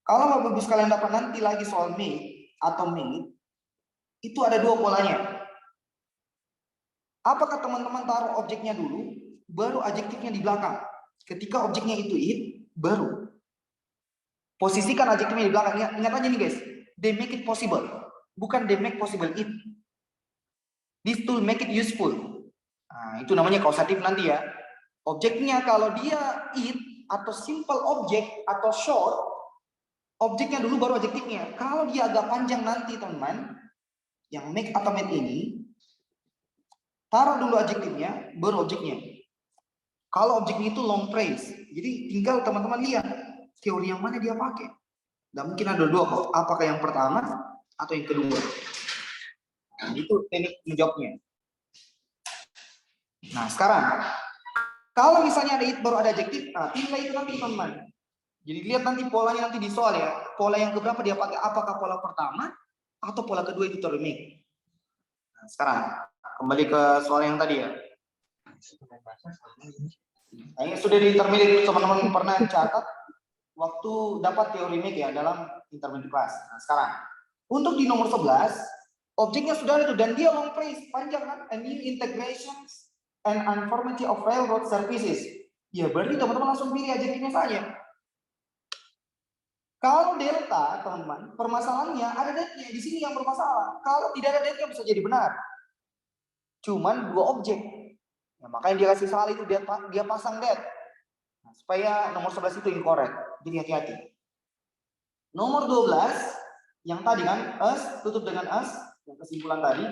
Kalau Bapak Ibu sekalian dapat nanti lagi soal make atau made, itu ada dua polanya. Apakah teman-teman taruh objeknya dulu, baru adjektifnya di belakang? Ketika objeknya itu it, baru posisikan adjektifnya di belakang. Ingat aja nih guys, they make it possible, bukan they make possible it. This tool make it useful. Nah, itu namanya kausatif nanti ya. Objeknya kalau dia it atau simple object atau short, objeknya dulu baru adjektifnya. Kalau dia agak panjang nanti teman-teman, yang make atau made ini, taruh dulu adjektifnya, baru objeknya. Kalau objeknya itu long phrase, jadi tinggal teman-teman lihat teori yang mana dia pakai. Nggak mungkin ada dua kok, apakah yang pertama atau yang kedua. Nah, itu teknik menjawabnya. Nah sekarang, kalau misalnya ada it baru ada adjektif, nah tinggal itu nanti teman-teman. Jadi lihat nanti polanya nanti di soal ya, pola yang keberapa dia pakai, apakah pola pertama atau pola kedua itu termake. Nah, sekarang kembali ke soal yang tadi ya. Nah, ini sudah di intermediate, teman-teman pernah catat waktu dapat teori make ya dalam intermediate class. Nah, sekarang untuk di nomor 11 objeknya sudah ada itu dan dia long phrase panjang kan, a new integrations and uniformity of railroad services. Ya berarti teman-teman langsung pilih adjektifnya saja. Kalau delta teman-teman permasalahannya ada that-nya di sini yang bermasalah. Kalau tidak ada that-nya bisa jadi benar. Cuman dua objek. Nah, makanya dia kasih salah itu dia pasang that. Nah, supaya nomor 11 itu incorrect. Jadi hati-hati. Nomor 12 yang tadi kan us tutup dengan us yang kesimpulan tadi.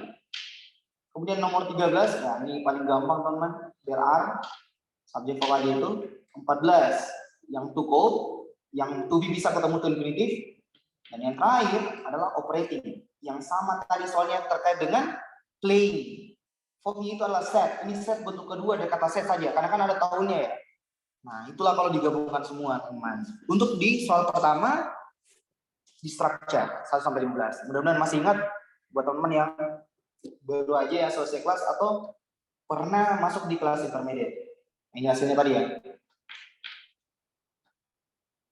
Kemudian nomor 13 ya ini paling gampang teman-teman. There are subjek verb itu 14 yang to code, yang to be bisa ketemu to infinitive, dan yang terakhir adalah operating yang sama tadi soalnya terkait dengan playing. Verbnya itu adalah set. Ini set bentuk kedua dari kata set saja karena kan ada tahunnya ya. Nah, itulah kalau digabungkan semua, teman. Untuk di soal pertama di structure 1 sampai 15. Mudah-mudahan masih ingat buat teman-teman yang baru aja ya selesai kelas atau pernah masuk di kelas intermediate. Ini hasilnya tadi ya.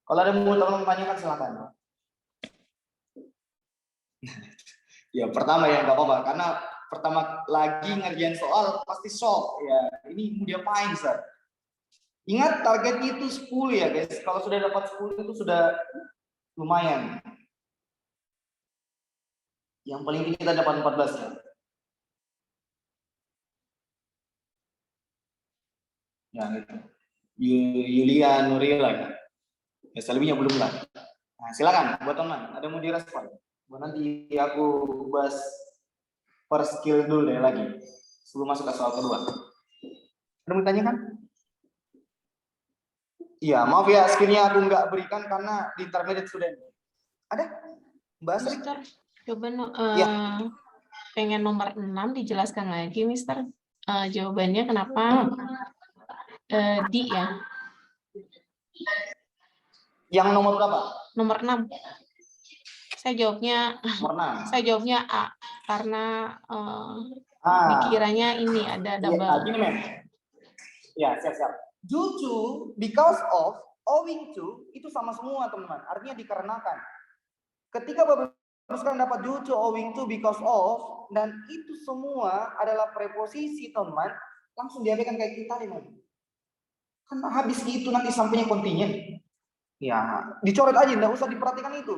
Kalau ada mau teman-teman tanyakan silakan. Ya, pertama ya enggak apa-apa karena pertama lagi ngerjain soal pasti shock ya. Ini mau diapain, Sir? Ingat targetnya itu 10 ya, guys. Kalau sudah dapat 10 itu sudah lumayan. Yang paling tinggi kita dapat 14 ya. Ya gitu. Yulia Nurila ya. Ya selebihnya belum lah. Nah, silakan buat teman, ada mau direspon. Buat nanti aku bahas per skill dulu deh lagi sebelum masuk ke soal kedua. Ada mau ditanyakan? Iya, maaf ya skillnya aku nggak berikan karena di intermediate sudah. Ada? Mbak Asri? Mister, coba Ya. pengen nomor 6 dijelaskan lagi, Mister. Jawabannya kenapa di ya? Yang nomor berapa? Nomor 6. Saya jawabnya Nomor 6. saya jawabnya A karena dikiranya ini ada double. Ya, gini, Mem. Ya, siap-siap. Due to, because of, owing to, itu sama semua, teman-teman. Artinya dikarenakan. Ketika Bapak sekarang dapat due to, owing to, because of, dan itu semua adalah preposisi, teman-teman, langsung diabaikan kayak kita, teman. Kan habis itu nanti sampainya kontinen. Ya, dicoret aja, nggak usah diperhatikan itu.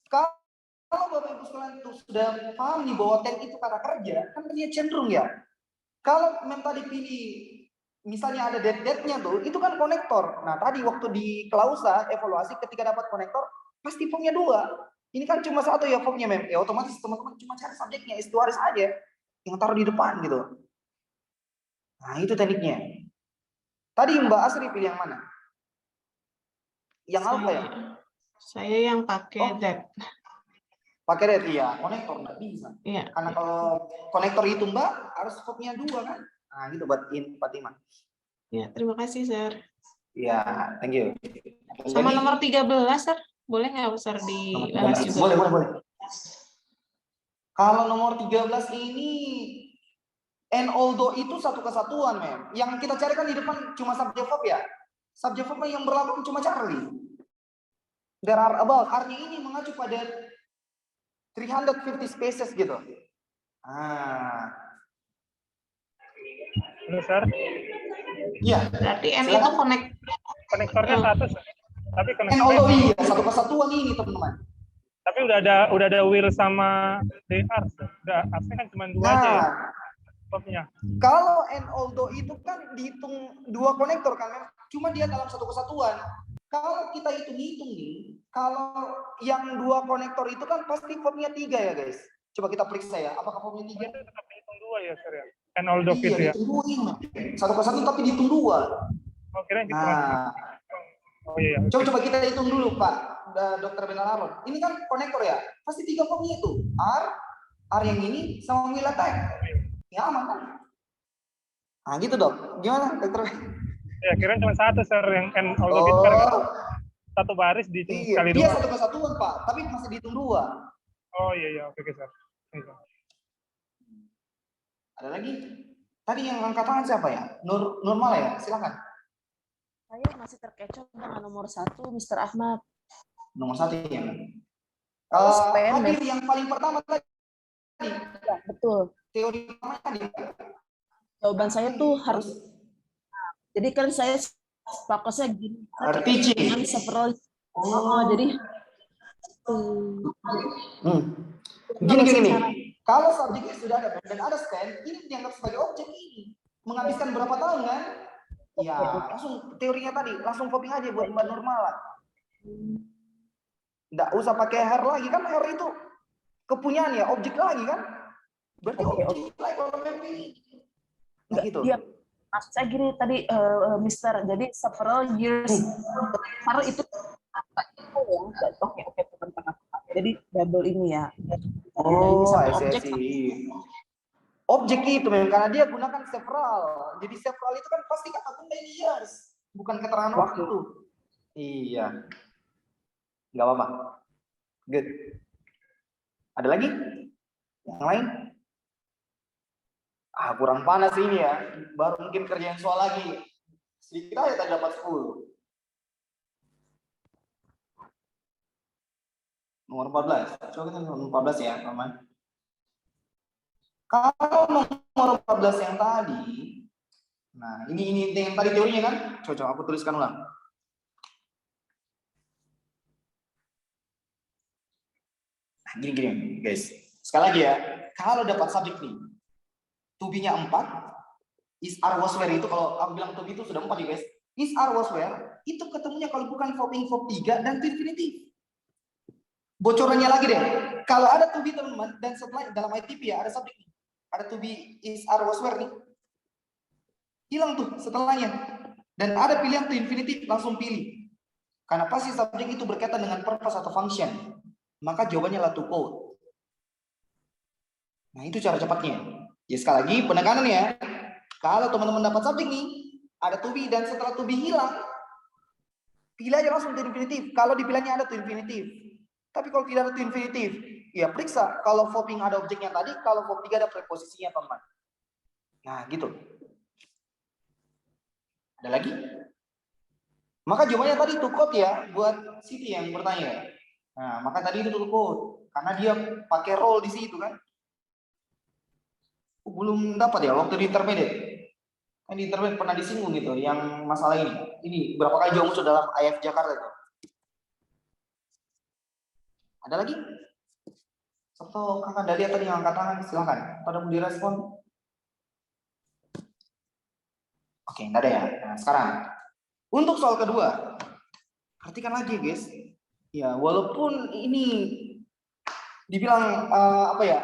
Kalau Bapak Ibu sekalian itu sudah paham nih bahwa ten itu kata kerja, kan dia cenderung ya. Kalau Mem tadi pilih, misalnya ada that-nya tuh, itu kan konektor. Nah tadi waktu di klausa evaluasi ketika dapat konektor, pasti formnya 2. Ini kan cuma satu ya formnya Mem. Ya otomatis teman-teman cuma cari subjeknya, S2 aja yang taruh di depan gitu. Nah itu tekniknya. Tadi Mbak Asri pilih yang mana? Yang apa ya? Saya yang pakai that. Pakai that ya, konektor nggak bisa. Iya. Karena kalau konektor itu Mbak harus formnya 2 kan? Nah gitu buat Fatimah. Ya, terima kasih, Sir. Ya, thank you. Sama nomor 13, Sir. Boleh nggak, Sir, dibahas juga? Boleh. Kalau nomor 13 ini and although itu satu kesatuan, Mem. Yang kita cari kan di depan cuma subject verb ya. Subject verb yang berlaku cuma Charlie. there are about, artinya ini mengacu pada 350 spaces gitu. Sir. Iya. Berarti N itu Konektornya satu, Sir. Tapi And konektornya although iya, satu kesatuan ini teman-teman. tapi udah ada wheel sama DR, Sir. Udah, harusnya kan cuma 2 aja ya. Stopnya. Kalau and although itu kan dihitung 2 konektor kan, cuma dia dalam satu kesatuan. Kalau kita hitung-hitung nih, kalau yang 2 konektor itu kan pasti formnya 3 ya guys. Coba kita periksa ya, apakah formnya 3? Itu tetap dihitung 2 ya, Sir ya. And although Iya, gitu ya. dihitung 2 satu kesatu tapi dihitung 2. Oh, kira gitu. Nah, Oh iya. coba kita hitung dulu Pak, Dr. Benalaron. Ini kan konektor ya, pasti 3 formnya itu. R yang ini sama wheel attack. Ya aman kan? Nah gitu dok, gimana dokter? Ya kira cuma satu, Sir, yang and although gitu kan satu baris dihitung Iya, kali dia 2. satu kesatuan Pak, tapi masih dihitung 2. Oh iya, oke, Sir. Iya. Ada lagi? Tadi yang angkat tangan siapa ya? Normal ya, silakan. Saya masih terkecoh dengan nomor 1, Mr. Ahmad. Nomor 1 ya. Hadir yang paling pertama tadi. Ya, betul. Teori pertama tadi. Jawaban saya tuh harus. Jadi kan saya fokusnya gini. RPG. Dengan several. Jadi. Gini. Kalau subjeknya sudah ada dan ada stand, ini dianggap sebagai objek ini. Menghabiskan berapa tahun kan? Ya, langsung teorinya tadi, langsung copy aja buat mbak normalan. Nggak usah pakai hair lagi kan, hair itu kepunyaan ya, objek lagi kan? Berarti objek lagi kalau memang nah, gitu. Dia, maksud saya gini tadi, Mister. Jadi several years, karena itu oke teman-teman. Jadi double ini ya. Oh, objek. Objek itu memang karena dia gunakan several. Jadi several itu kan pasti kata tunda ini years, bukan keterangan waktu. Iya. Nggak apa-apa. Good. Ada lagi? Yang lain? Kurang panas ini ya. Baru mungkin kerjain soal lagi. Sedikit aja tadi dapat 10. Nomor 14. Coba kita nomor 14 ya, teman. Kalau nomor 14 yang tadi, nah ini yang tadi teorinya kan? Coba aku tuliskan ulang. Nah, gini guys. Sekali lagi ya, kalau dapat subjek nih, to-be-nya 4, is are was where itu kalau aku bilang to-be itu sudah 4 ya guys. Is are was where itu ketemunya kalau bukan verb 3 dan to infinitive. Bocorannya lagi deh. Kalau ada to be teman-teman dan setelah dalam ITP ya ada subjek nih. Ada to be, is, are, was, were nih. Hilang tuh setelahnya. Dan ada pilihan to infinitive, langsung pilih. Karena pasti subjek itu berkaitan dengan purpose atau function. Maka jawabannya adalah to quote. Nah itu cara cepatnya. Ya sekali lagi penekanan ya. Kalau teman-teman dapat subjek nih, ada to be dan setelah to be hilang, pilih aja langsung to infinitive. Kalau di pilihannya ada to infinitive. Tapi kalau tidak ada to infinitive, ya periksa kalau verb ada objeknya tadi, kalau verb 3 ada preposisinya teman. Nah gitu. Ada lagi? Maka jawabannya tadi to quote ya buat Siti yang bertanya. Nah maka tadi itu to quote karena dia pakai role di situ kan. Belum dapat ya waktu di intermediate. Kan di intermediate pernah disinggung gitu yang masalah ini. Ini berapa kali juga muncul dalam IF Jakarta itu. Ada lagi? Atau kakak Dahlia tadi yang angkat tangan, silakan. Pada mau direspon? Oke, enggak ada ya. Nah, sekarang untuk soal kedua, perhatikan lagi guys. Ya, walaupun ini dibilang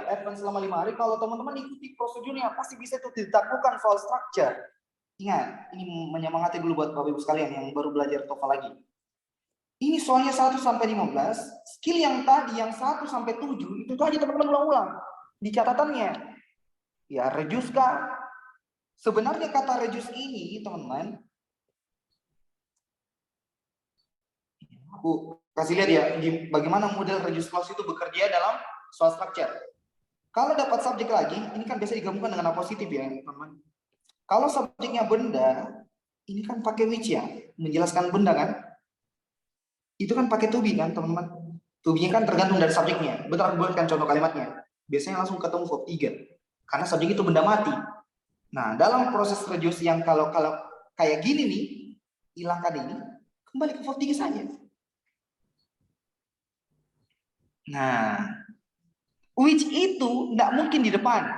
advance selama 5 hari, kalau teman-teman ikuti prosedurnya pasti bisa itu ditaklukkan soal structure. Ingat, ini menyemangati dulu buat Bapak Ibu sekalian yang baru belajar TOEFL lagi. Ini soalnya 1 sampai 15, skill yang tadi yang 1 sampai 7 itu aja teman-teman ulang-ulang di catatannya. Ya, reduce kah? Sebenarnya kata reduce ini, teman-teman, aku kasih lihat ya bagaimana model reduce clause itu bekerja dalam soal structure. Kalau dapat subjek lagi, ini kan biasa digabungkan dengan positif ya, teman-teman. Kalau subjeknya benda, ini kan pakai which ya, menjelaskan benda kan? itu kan pakai to be kan teman-teman. To be-nya kan tergantung dari subjeknya. Bentar aku buatkan contoh kalimatnya. Biasanya langsung ketemu verb 3 karena subjek itu benda mati. Nah, dalam proses reduce yang kalau kayak gini nih, hilangkan ini, kembali ke verb 3 saja. Nah, which itu tidak mungkin di depan.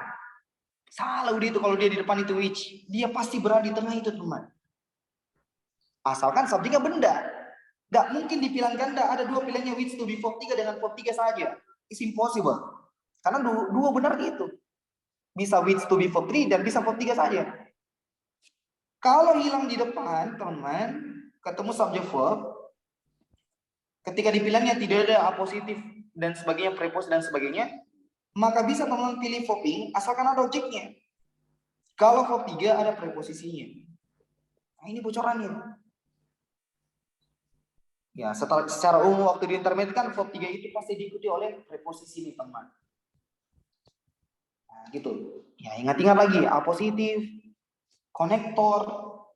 Salah udah itu kalau dia di depan itu which. Dia pasti berada di tengah itu teman. Asalkan subjeknya benda. Tidak mungkin di pilihan ganda ada dua pilihannya which to be verb 3 dengan verb 3 saja. It's impossible. Karena dua benar itu. Bisa which to be verb 3 dan bisa verb 3 saja. Kalau hilang di depan, teman-teman, ketemu subject verb, ketika di pilihannya tidak ada apositif dan sebagainya, prepositif dan sebagainya, maka bisa teman-teman pilih verbing asalkan ada objeknya. Kalau verb 3 ada preposisinya. Nah, ini bocorannya. Ya, secara umum waktu di intermediate kan verb 3 itu pasti diikuti oleh preposisi nih, teman. Nah, gitu. Ya, ingat-ingat lagi, apositif, konektor,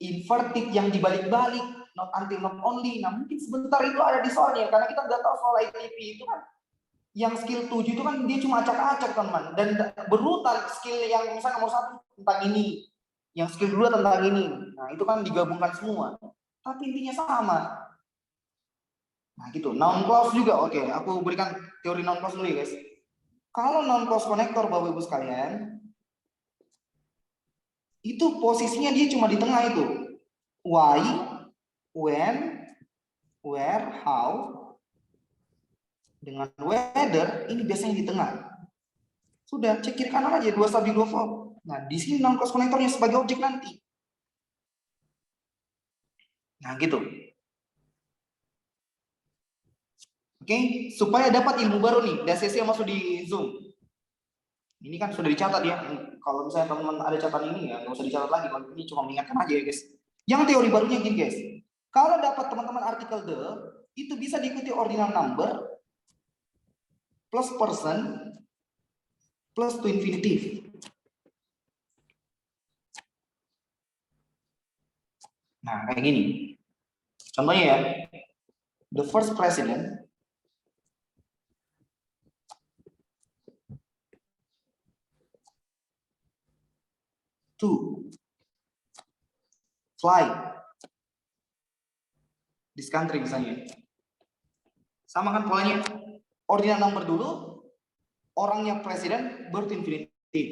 inverted yang dibalik-balik, not until, not only. Nah, mungkin sebentar itu ada di soalnya, karena kita nggak tahu soal ITP itu kan, yang skill 7 itu kan dia cuma acak-acak, teman. Dan berurutan skill yang misalnya nomor 1 tentang ini, yang skill 2 tentang ini. Nah, itu kan digabungkan semua. Tapi intinya sama. Nah, gitu. Noun clause juga, oke. Aku berikan teori noun clause dulu ya, guys. Kalau noun clause connector, Bapak Ibu sekalian, itu posisinya dia cuma di tengah itu. Why, when, where, how, dengan whether, ini biasanya di tengah. Sudah, cek kiri kanan aja, 2 subjek 2 verb. Nah, di sini noun clause connectornya sebagai objek nanti. Nah, gitu. Oke, supaya dapat ilmu baru nih, dan sesi yang masuk di Zoom. Ini kan sudah dicatat ya. Kalau misalnya teman-teman ada catatan ini ya, nggak usah dicatat lagi. Ini cuma mengingatkan aja ya, guys. Yang teori barunya gini, guys. Kalau dapat teman-teman artikel the, itu bisa diikuti ordinal number plus person plus to infinitive. Nah, kayak gini. Contohnya ya, the first president to fly this country misalnya. Sama kan polanya? Ordinal number dulu, orangnya presiden, baru infinitive.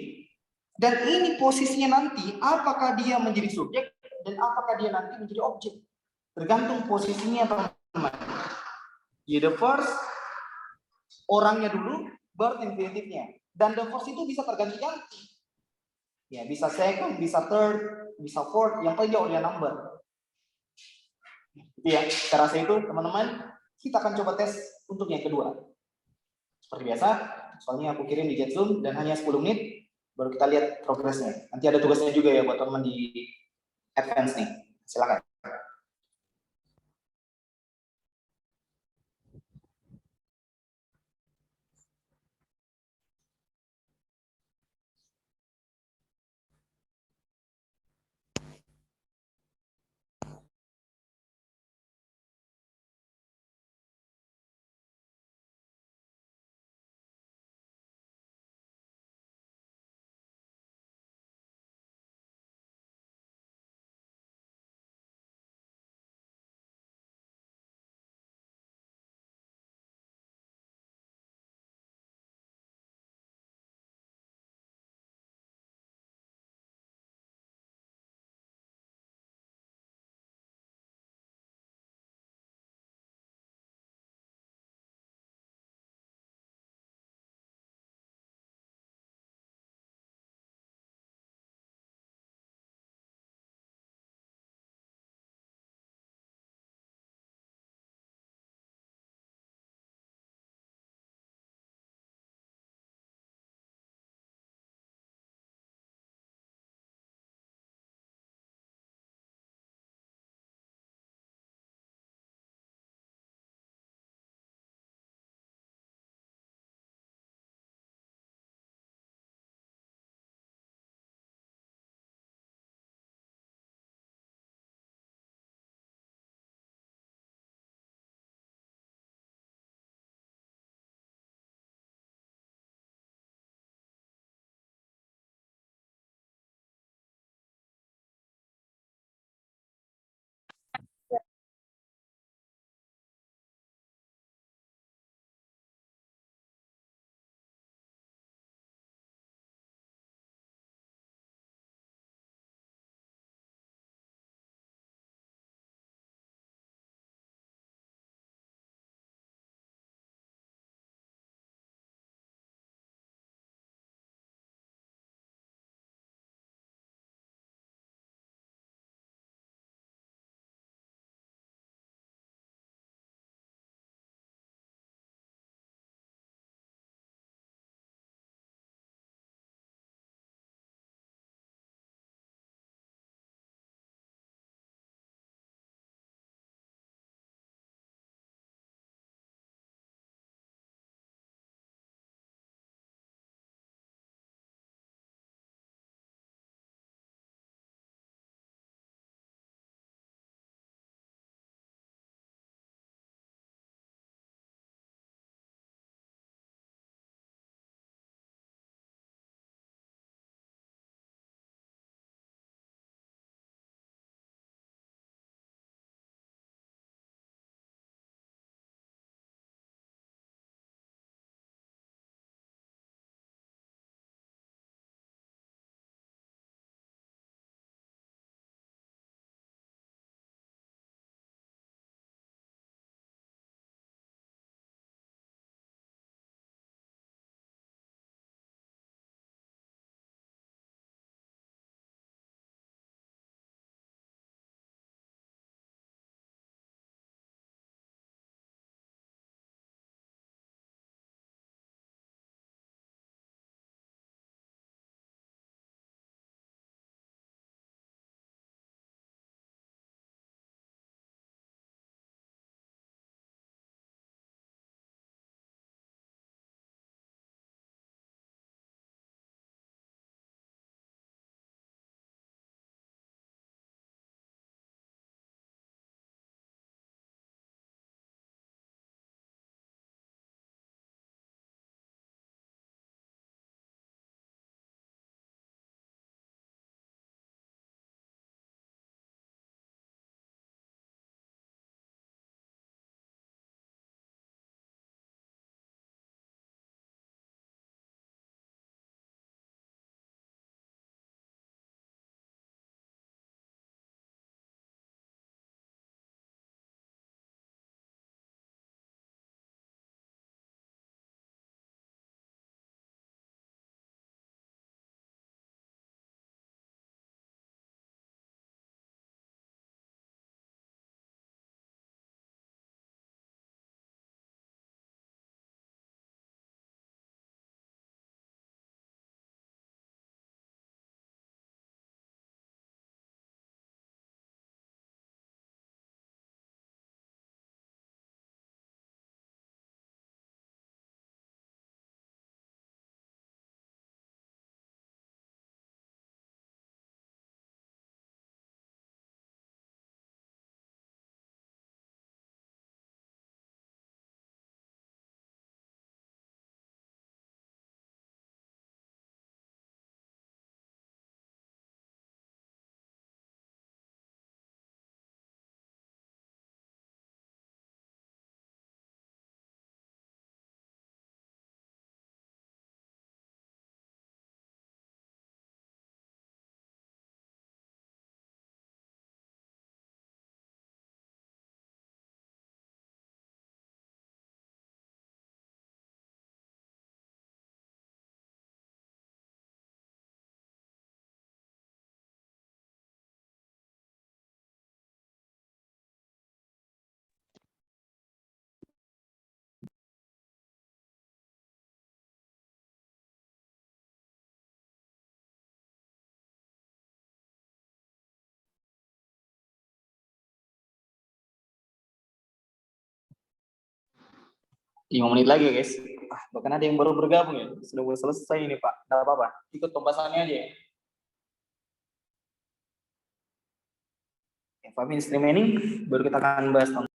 Dan ini posisinya nanti, apakah dia menjadi subjek dan apakah dia nanti menjadi objek. Tergantung posisinya, teman-teman. Ya, the first, orangnya dulu, baru infinitive-nya. Dan the first itu bisa terganti-ganti. Ya, bisa second, bisa third, bisa fourth, yang paling dia ordinal number. Iya, saya rasa itu teman-teman, kita akan coba tes untuk yang kedua. Seperti biasa, soalnya aku kirim di chat Zoom dan hanya 10 menit, baru kita lihat progresnya. Nanti ada tugasnya juga ya buat teman-teman di advance nih. Silakan. 5 menit lagi ya, guys. Bahkan ada yang baru bergabung ya. Sudah mau selesai ini, Pak. Tidak apa-apa. Ikut pembahasannya aja ya. 5 minutes remaining, baru kita akan bahas tentang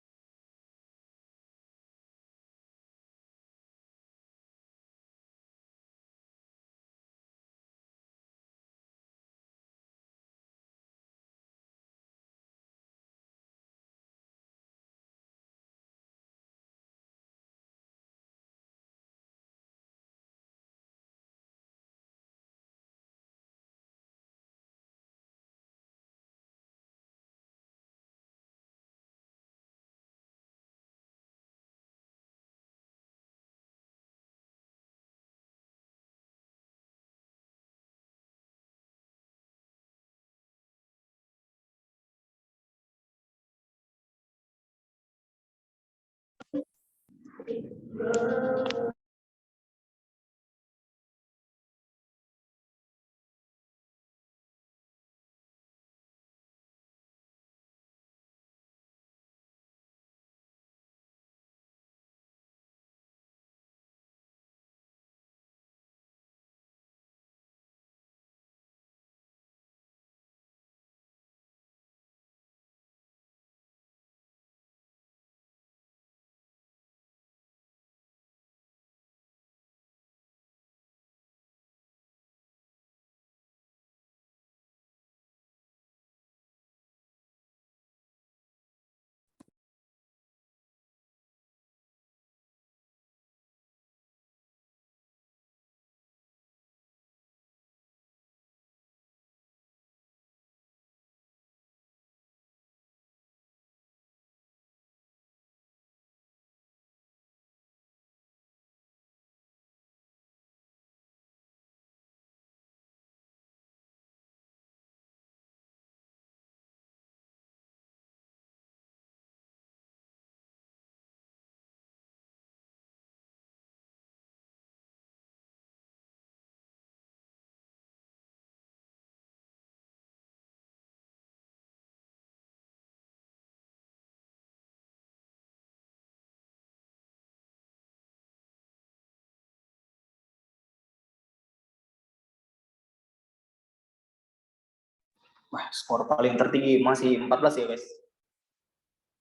skor paling tertinggi masih 14 ya, guys.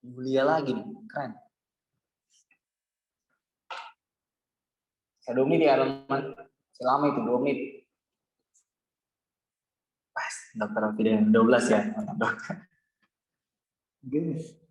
Yulia lagi nih, keren. Saya 2 menit ya, teman. Selama itu 2 menit. Pas, dokter Alfiden 12 ya. Mantap, dokter. Guys.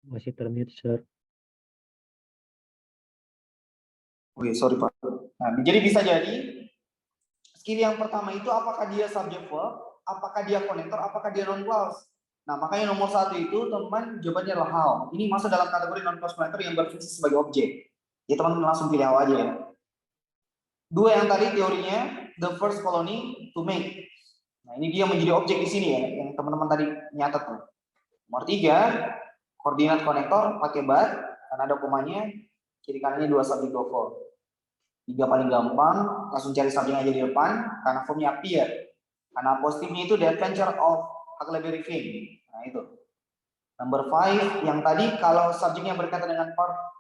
Masih termute, Sir. Oke, sorry Pak. Nah, jadi bisa jadi skill yang pertama itu apakah dia subject verb, apakah dia konektor, apakah dia non clause. Nah, makanya nomor 1 itu teman jawabannya adalah how. Ini masuk dalam kategori non clause connector yang berfungsi sebagai objek. Ya teman-teman langsung pilih how aja ya. 2 yang tadi teorinya the first colony to make. Nah, ini dia menjadi objek di sini ya, yang teman-teman tadi nyatet tuh. Nomor 3, koordinat konektor pakai but karena ada komanya, kiri kanannya 2 subject 2 verb. 3 paling gampang, langsung cari subjeknya aja di depan karena formnya appear. Karena positifnya itu the adventure of Huckleberry Finn. Nah, itu. Number 5 yang tadi kalau subjeknya berkaitan dengan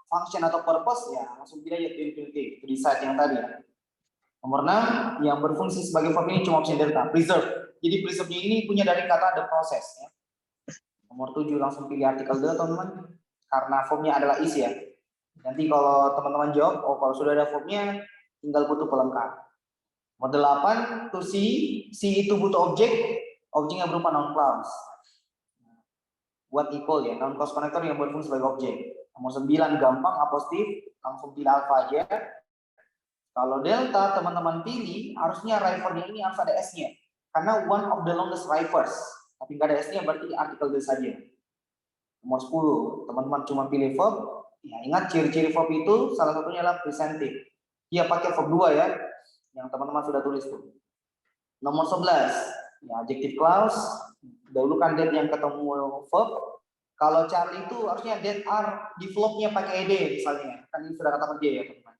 function atau purpose ya langsung pilih aja infinitive, decide yang tadi ya. Nomor 6 yang berfungsi sebagai verb ini cuma option delta, preserve. Jadi preserve-nya ini punya dari kata the process ya. Nomor 7 langsung pilih artikel the teman-teman karena formnya adalah is ya. Nanti kalau teman-teman jawab, oh kalau sudah ada formnya tinggal butuh pelengkap. Nomor 8 to see itu butuh objek, objeknya berupa noun clause. Buat equal ya, noun clause connector yang berfungsi sebagai objek. Nomor 9 gampang apostif, langsung pilih alpha aja. Kalau delta teman-teman pilih, harusnya rivernya ini harus ada S-nya. Karena one of the longest rivers. Tapi nggak ada S-nya berarti artikel the saja. Nomor 10, teman-teman cuma pilih verb. Ya, ingat ciri-ciri verb itu salah satunya adalah presentive. Dia pakai verb 2 ya, yang teman-teman sudah tulis tuh. Nomor 11, ya adjective clause. Dahulukan that yang ketemu verb. Kalau Charlie itu harusnya that are develop-nya pakai ed misalnya. Kan ini sudah kata kerja ya teman-teman.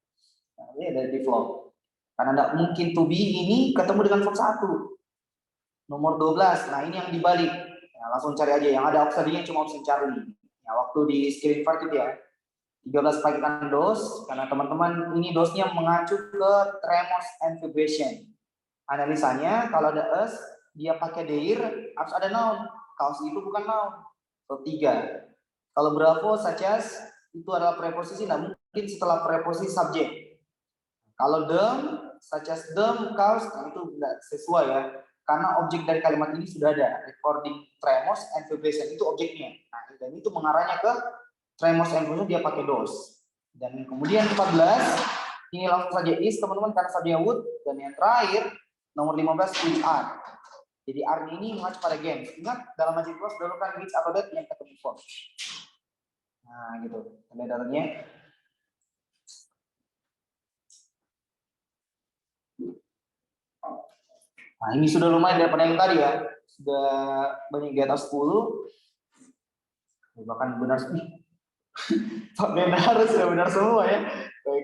Nah, ini ada develop. Karena tidak mungkin to be ini ketemu dengan verb 1. Nomor 12, nah ini yang dibalik. Nah, langsung cari aja yang ada auxiliary cuma option Charlie. Ya, waktu di skill inverted ya. 13 pakaikan dos, karena teman-teman ini dosnya mengacu ke tremors and vibration. Analisanya kalau ada us, dia pakai their harus ada noun. Cause itu bukan noun. So 3. Kalau bravo such as itu adalah preposisi, nah mungkin setelah preposisi subjek. Kalau them, such as them, cause, nah itu tidak sesuai ya. Karena objek dari kalimat ini sudah ada. Recording tremors and vibration itu objeknya. Nah, dan itu mengarahnya ke tremors and vibration dia pakai dos. Dan kemudian 14, ini langsung saja is teman-teman karena subjeknya would. Dan yang terakhir, nomor 15, which are. Jadi are ini mengacu pada games. Ingat dalam magic clause dahulukan which atau that yang ketemu for. Nah gitu, tanda-tandanya. Nah ini sudah lumayan daripada yang tadi ya. Sudah banyak di atas 10. Bahkan benar Pak benar sudah benar semua ya.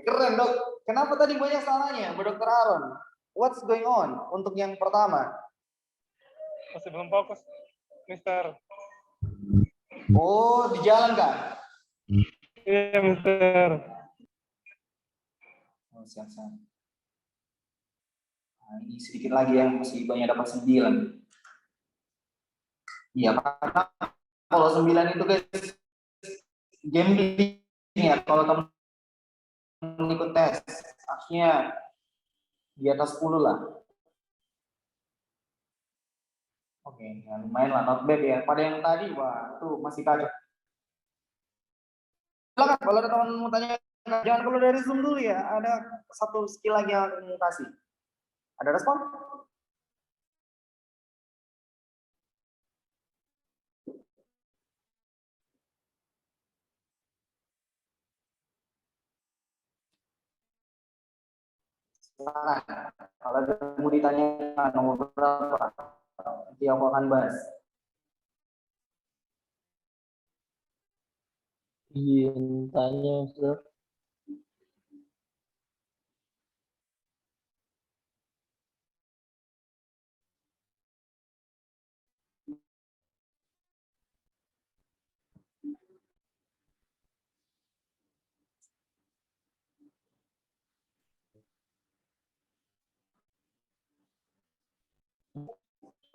Keren dok. Kenapa tadi banyak salahnya, Bu Dokter Aaron? What's going on untuk yang pertama? Masih belum fokus, Mister. Oh, di jalan kan? Iya, Mister. Oh, siap-siap. Nah, ini sedikit lagi ya, masih banyak dapat 9. Iya, karena kalau 9 itu guys, gambling ya, kalau teman ikut tes, harusnya di atas 10 lah. Oke, ya lumayan lah, not bad ya. Pada yang tadi, wah, itu masih kacau. Silakan, kalau ada teman mau tanya, jangan kalau dari Zoom dulu ya. Ada satu skill lagi yang mau kasih. Ada respon? Silakan. Kalau ada mau ditanya nomor berapa, nanti aku akan bahas. Izin tanya, Mister.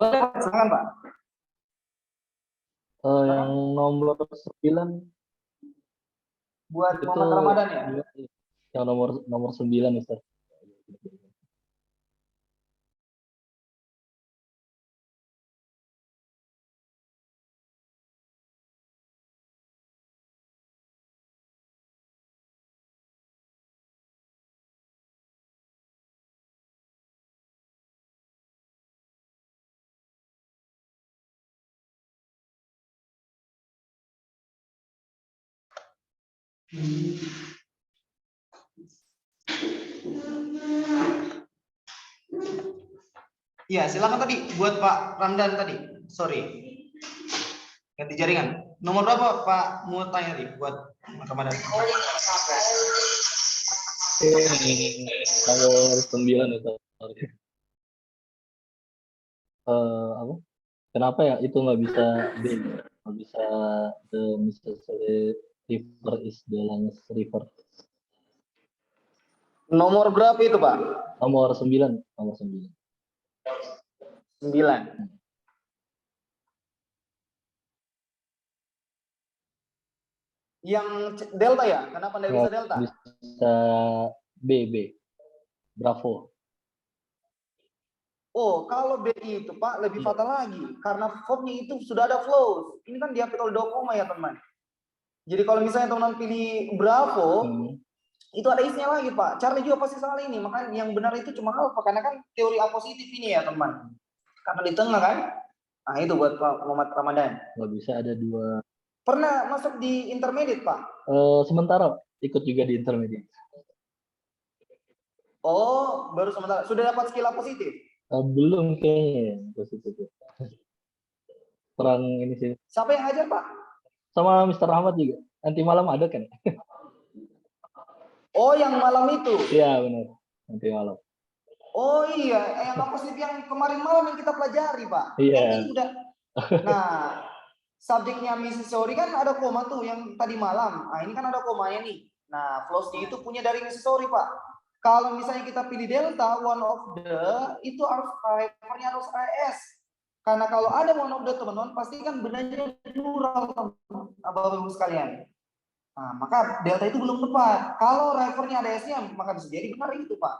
Boleh, silakan Pak. Yang nomor 9 Buat itu Muhammad Ramadan ya? yang nomor 9, Mister. Iya, silakan tadi buat Pak Ramdan tadi. Sorry. Ganti jaringan. Nomor berapa Pak mau tanya tadi buat Ramadan? Nomor 9 itu. Apa? Kenapa ya itu nggak bisa B? Nggak bisa the Mississippi River is the longest river. Nomor berapa itu Pak? Nomor 9. Nomor 9. 9. Yang delta ya? Kenapa nggak bisa delta? Bisa B. Bravo. Oh, kalau B itu Pak lebih fatal lagi karena verbnya itu sudah ada flow. Ini kan diapit oleh 2 koma ya teman. Jadi kalau misalnya teman pilih Bravo, itu ada isinya lagi Pak. Charlie juga pasti salah ini. Makanya yang benar itu cuma alpha karena kan teori A positif ini ya teman. Karena di tengah kan. Nah itu buat Pak Muhammad Ramadan. Nggak bisa ada 2. Pernah masuk di intermediate Pak? Sementara ikut juga di intermediate. Oh, baru sementara. Sudah dapat skill A positif? Belum kayaknya positif. Kurang ini sih. Siapa yang ngajar Pak? Sama Mr. Ahmad juga. Nanti malam ada kan? Oh, yang malam itu? Iya benar. Nanti malam. Oh iya, yang A positif yang kemarin malam yang kita pelajari Pak. Iya. Kan sudah. Nah, subjeknya Mississippi kan ada koma tuh yang tadi malam. Nah, ini kan ada komanya nih. Nah, flows-nya itu punya dari Mississippi Pak. Kalau misalnya kita pilih delta, one of the itu harus refernya harus AS. Karena kalau ada one of the teman-teman pasti kan benarnya plural Bapak-Ibu sekalian. Nah, maka delta itu belum tepat. Kalau refernya ada S-nya maka bisa jadi benar itu Pak.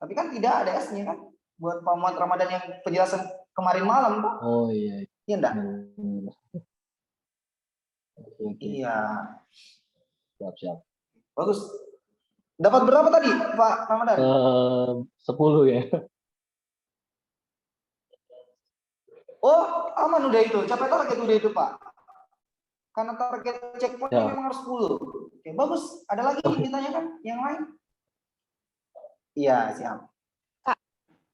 Tapi kan tidak ada S-nya kan. Buat Pak Muhammad Ramadan yang penjelasan kemarin malam Pak. Oh iya. Iya enggak? Oke. Iya. Siap. Bagus. Dapat berapa tadi Pak Ramadan? 10 ya. Oh, aman udah itu. Capai target udah itu Pak. Karena target checkpointnya memang harus 10. Oke, bagus. Ada lagi yang ditanyakan? Yang lain? Iya, siap. Kak,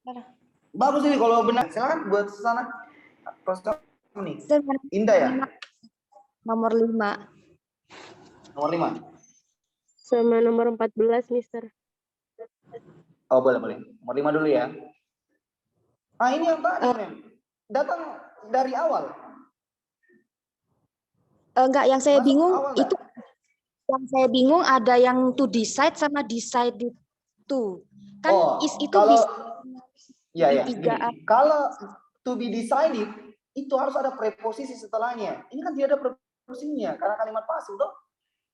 mana? Bagus ini kalau benar. Silakan buat sana. Proses nih. Indah ya? Nomor 5. Nomor 5. Sama nomor 14, Mister. Oh, boleh. Nomor 5 dulu ya. Ah, ini yang tadi, Mem. Datang dari awal. Enggak, yang saya Masuk bingung awal itu yang saya bingung ada yang to decide sama decided to. Kan itu kalau, bisa ya. Gini, kalau to be decided itu harus ada preposisi setelahnya. Ini kan tidak ada preposisinya karena kalimat pasif toh.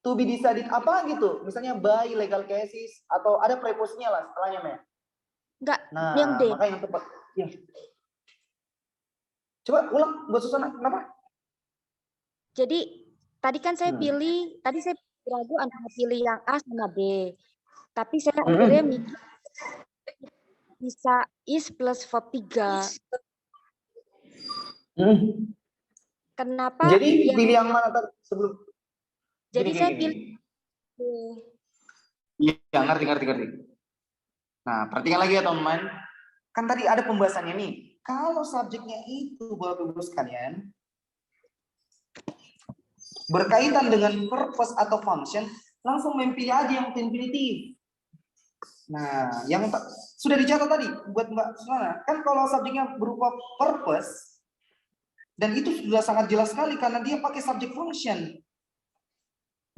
To be decided apa gitu? Misalnya by legal cases atau ada preposisinya lah setelahnya, Mem. Enggak, Nah, yang D. maka yang tepat. Ya. Coba ulang buat Susana, kenapa? Jadi tadi kan saya tadi saya ragu antara pilih yang A sama B. Tapi saya akhirnya mikir bisa is plus verb 3. Kenapa? Jadi pilih yang mana tadi sebelum? Jadi Gini. saya pilih B. Iya, ngerti. Nah, perhatikan lagi ya teman-teman. Kan tadi ada pembahasannya nih. Kalau subjeknya itu Bapak-Ibu sekalian berkaitan dengan purpose atau function, langsung memilih aja yang infinitif. Nah, yang sudah dicatat tadi buat Mbak Susana. Kan kalau subjeknya berupa purpose dan itu sudah sangat jelas sekali karena dia pakai subject function.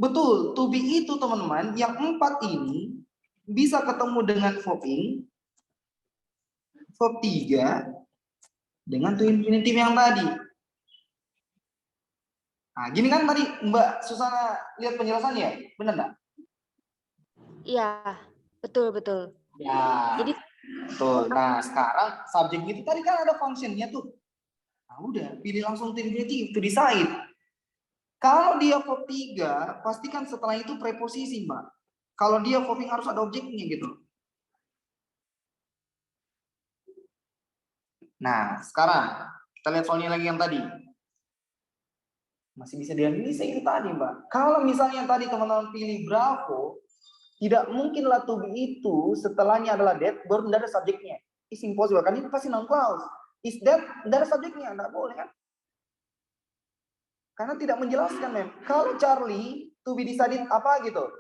Betul, to be itu teman-teman, yang 4 ini bisa ketemu dengan verbing, verb 3 dengan to infinitive yang tadi. Nah, gini kan tadi Mbak Susana lihat penjelasannya, benar nggak? Iya, betul. Ya, Jadi betul. Nah, sekarang subjek itu tadi kan ada functionnya tuh. Nah, udah, pilih langsung to infinitive, to decide. Kalau dia verb 3, pastikan setelah itu preposisi, Mbak. Kalau dia verbing harus ada objeknya gitu. Nah, sekarang kita lihat soalnya lagi yang tadi. Masih bisa dianalisa itu tadi, Mbak. Kalau misalnya tadi teman-teman pilih Bravo, tidak mungkinlah to be itu setelahnya adalah that, baru tidak ada subjeknya. It's impossible, kan itu pasti noun clause. Is that, tidak ada subjeknya, tidak boleh kan? Karena tidak menjelaskan, mem. Kalau Charlie, to be decided apa gitu?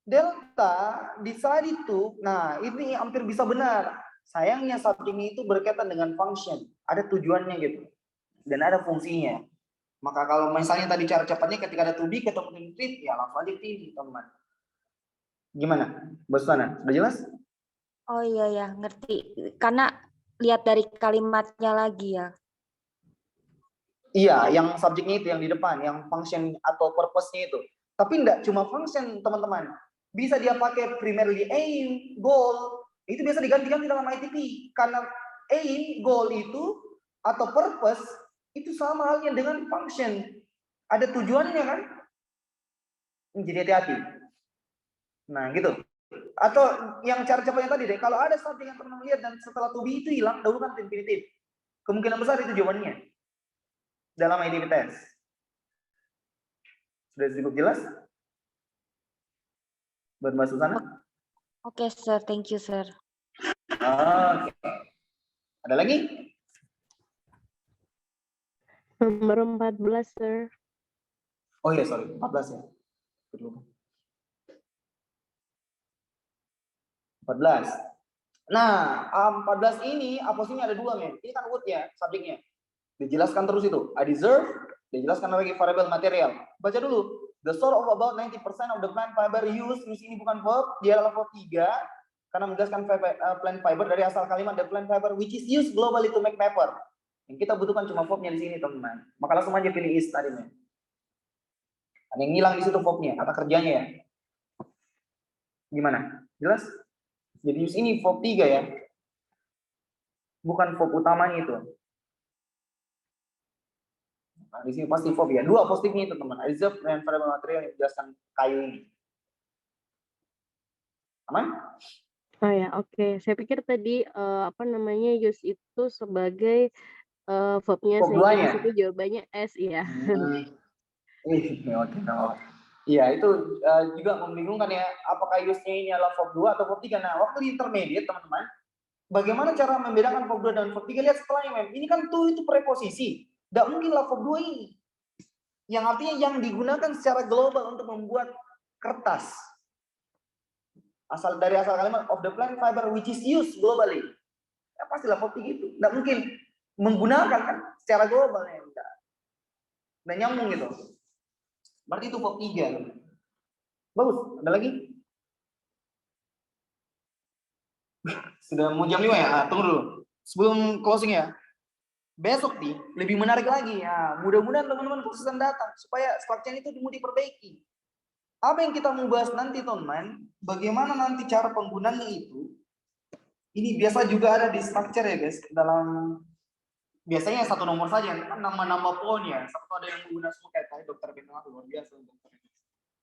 Delta, decided to, nah ini hampir bisa benar. Sayangnya subjeknya itu berkaitan dengan function. Ada tujuannya gitu. Dan ada fungsinya. Maka kalau misalnya tadi cara cepatnya ketika ada to be ketemu infinitive, ya langsung aja pilih, teman. Gimana? Bos Sana, sudah jelas? Oh iya ya, ngerti. Karena lihat dari kalimatnya lagi ya. Iya, yang subjeknya itu yang di depan, yang function atau purpose-nya itu. Tapi enggak cuma function, teman-teman. Bisa dia pakai primarily aim, goal, itu biasa diganti-ganti dalam ITP. Karena aim, goal itu, atau purpose, itu sama halnya dengan function. Ada tujuannya kan? Jadi hati-hati. Nah gitu. Atau yang cara cepatnya tadi deh, kalau ada subjek yang teman-teman lihat dan setelah to be itu hilang, dahulukan infinitive. Kemungkinan besar itu jawabannya. Dalam ITP test. Sudah cukup jelas? Buat Mbak Susana? Oke, sir. Thank you, sir. Oke. Ada lagi? Nomor 14, sir. Oh iya, sorry. 14 ya. 14. Nah, 14 ini apostilnya ada dua, men. Ini kan word ya, subjeknya. Dijelaskan terus itu. I deserve, dijelaskan lagi variable material. Baca dulu. The source of about 90% of the plant fiber used ini bukan verb, dia adalah verb 3 karena menjelaskan plant fiber dari asal kalimat the plant fiber which is used globally to make paper. Yang kita butuhkan cuma verbnya di sini, teman-teman. Maka langsung aja pilih is tadi, men. Ada yang hilang di situ verbnya, kata kerjanya ya. Gimana? Jelas? Jadi use ini verb 3 ya. Bukan verb utamanya itu. Nah, di sini pasti verb ya. Dua positifnya itu, teman. I deserve dan variable material yang dijelaskan kayu ini. Aman? Oh ya, oke. Saya pikir tadi use itu sebagai verbnya, Verb sehingga di duanya. situ jawabannya S ya. Oke, iya, itu juga membingungkan ya. Apakah use-nya ini adalah verb 2 atau verb 3? Nah, waktu di intermediate, teman-teman, bagaimana cara membedakan verb 2 dan verb 3? Lihat setelahnya, mem. Ini kan to itu preposisi. Tidak mungkinlah verb 2 ini. Yang artinya yang digunakan secara global untuk membuat kertas. Dari asal kalimat of the plant fiber which is used globally. Ya pastilah verb 3 itu. Tidak mungkin menggunakan kan secara global ya. Dan nyambung gitu. Berarti itu verb 3. Bagus. Ada lagi? Sudah mau jam 5 ya? Nah, tunggu dulu. Sebelum closing ya. Besok nih lebih menarik lagi ya. Mudah-mudahan teman-teman konsisten datang supaya structure itu mau diperbaiki. Apa yang kita mau bahas nanti, teman-teman? Bagaimana nanti cara penggunaannya itu? Ini biasa juga ada di structure ya, guys. Dalam biasanya satu nomor saja, kan nama-nama pohon ya. Satu ada yang menggunakan semua kayak tadi Dokter Bintang luar biasa.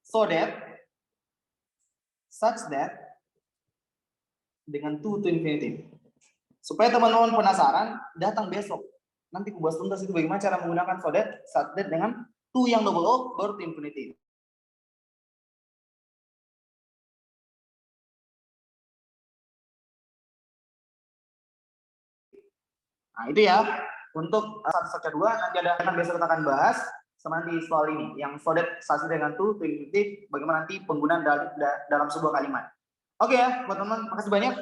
So that, such that, dengan to infinitive. Supaya teman-teman penasaran, datang besok. Nanti aku bahas tuntas itu bagaimana cara menggunakan so that, such that dengan to yang double O baru to infinitive. Nah itu ya untuk structure 2 nanti ada kan besok kita akan bahas sama nanti soal ini yang so that such that dengan to infinitive bagaimana nanti penggunaan dalam sebuah kalimat. Oke ya buat teman-teman, makasih banyak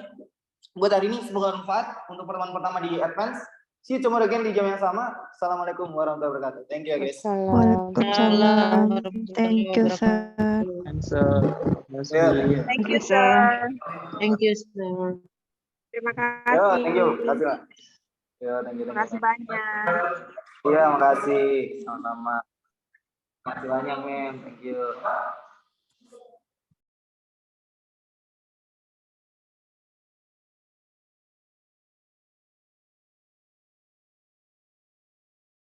buat hari ini, semoga bermanfaat untuk pertemuan pertama di Advance. See you tomorrow again di jam yang sama. Assalamualaikum warahmatullahi wabarakatuh. Thank you guys. Waalaikumsalam. Thank you, sir. Thank you, sir. Thank you, sir. Terima Yo, kasih. thank you. Makasih, Pak. Yo, thank you. Terima kasih banyak. Iya, makasih. Sama-sama. Makasih banyak, Mem. Thank you.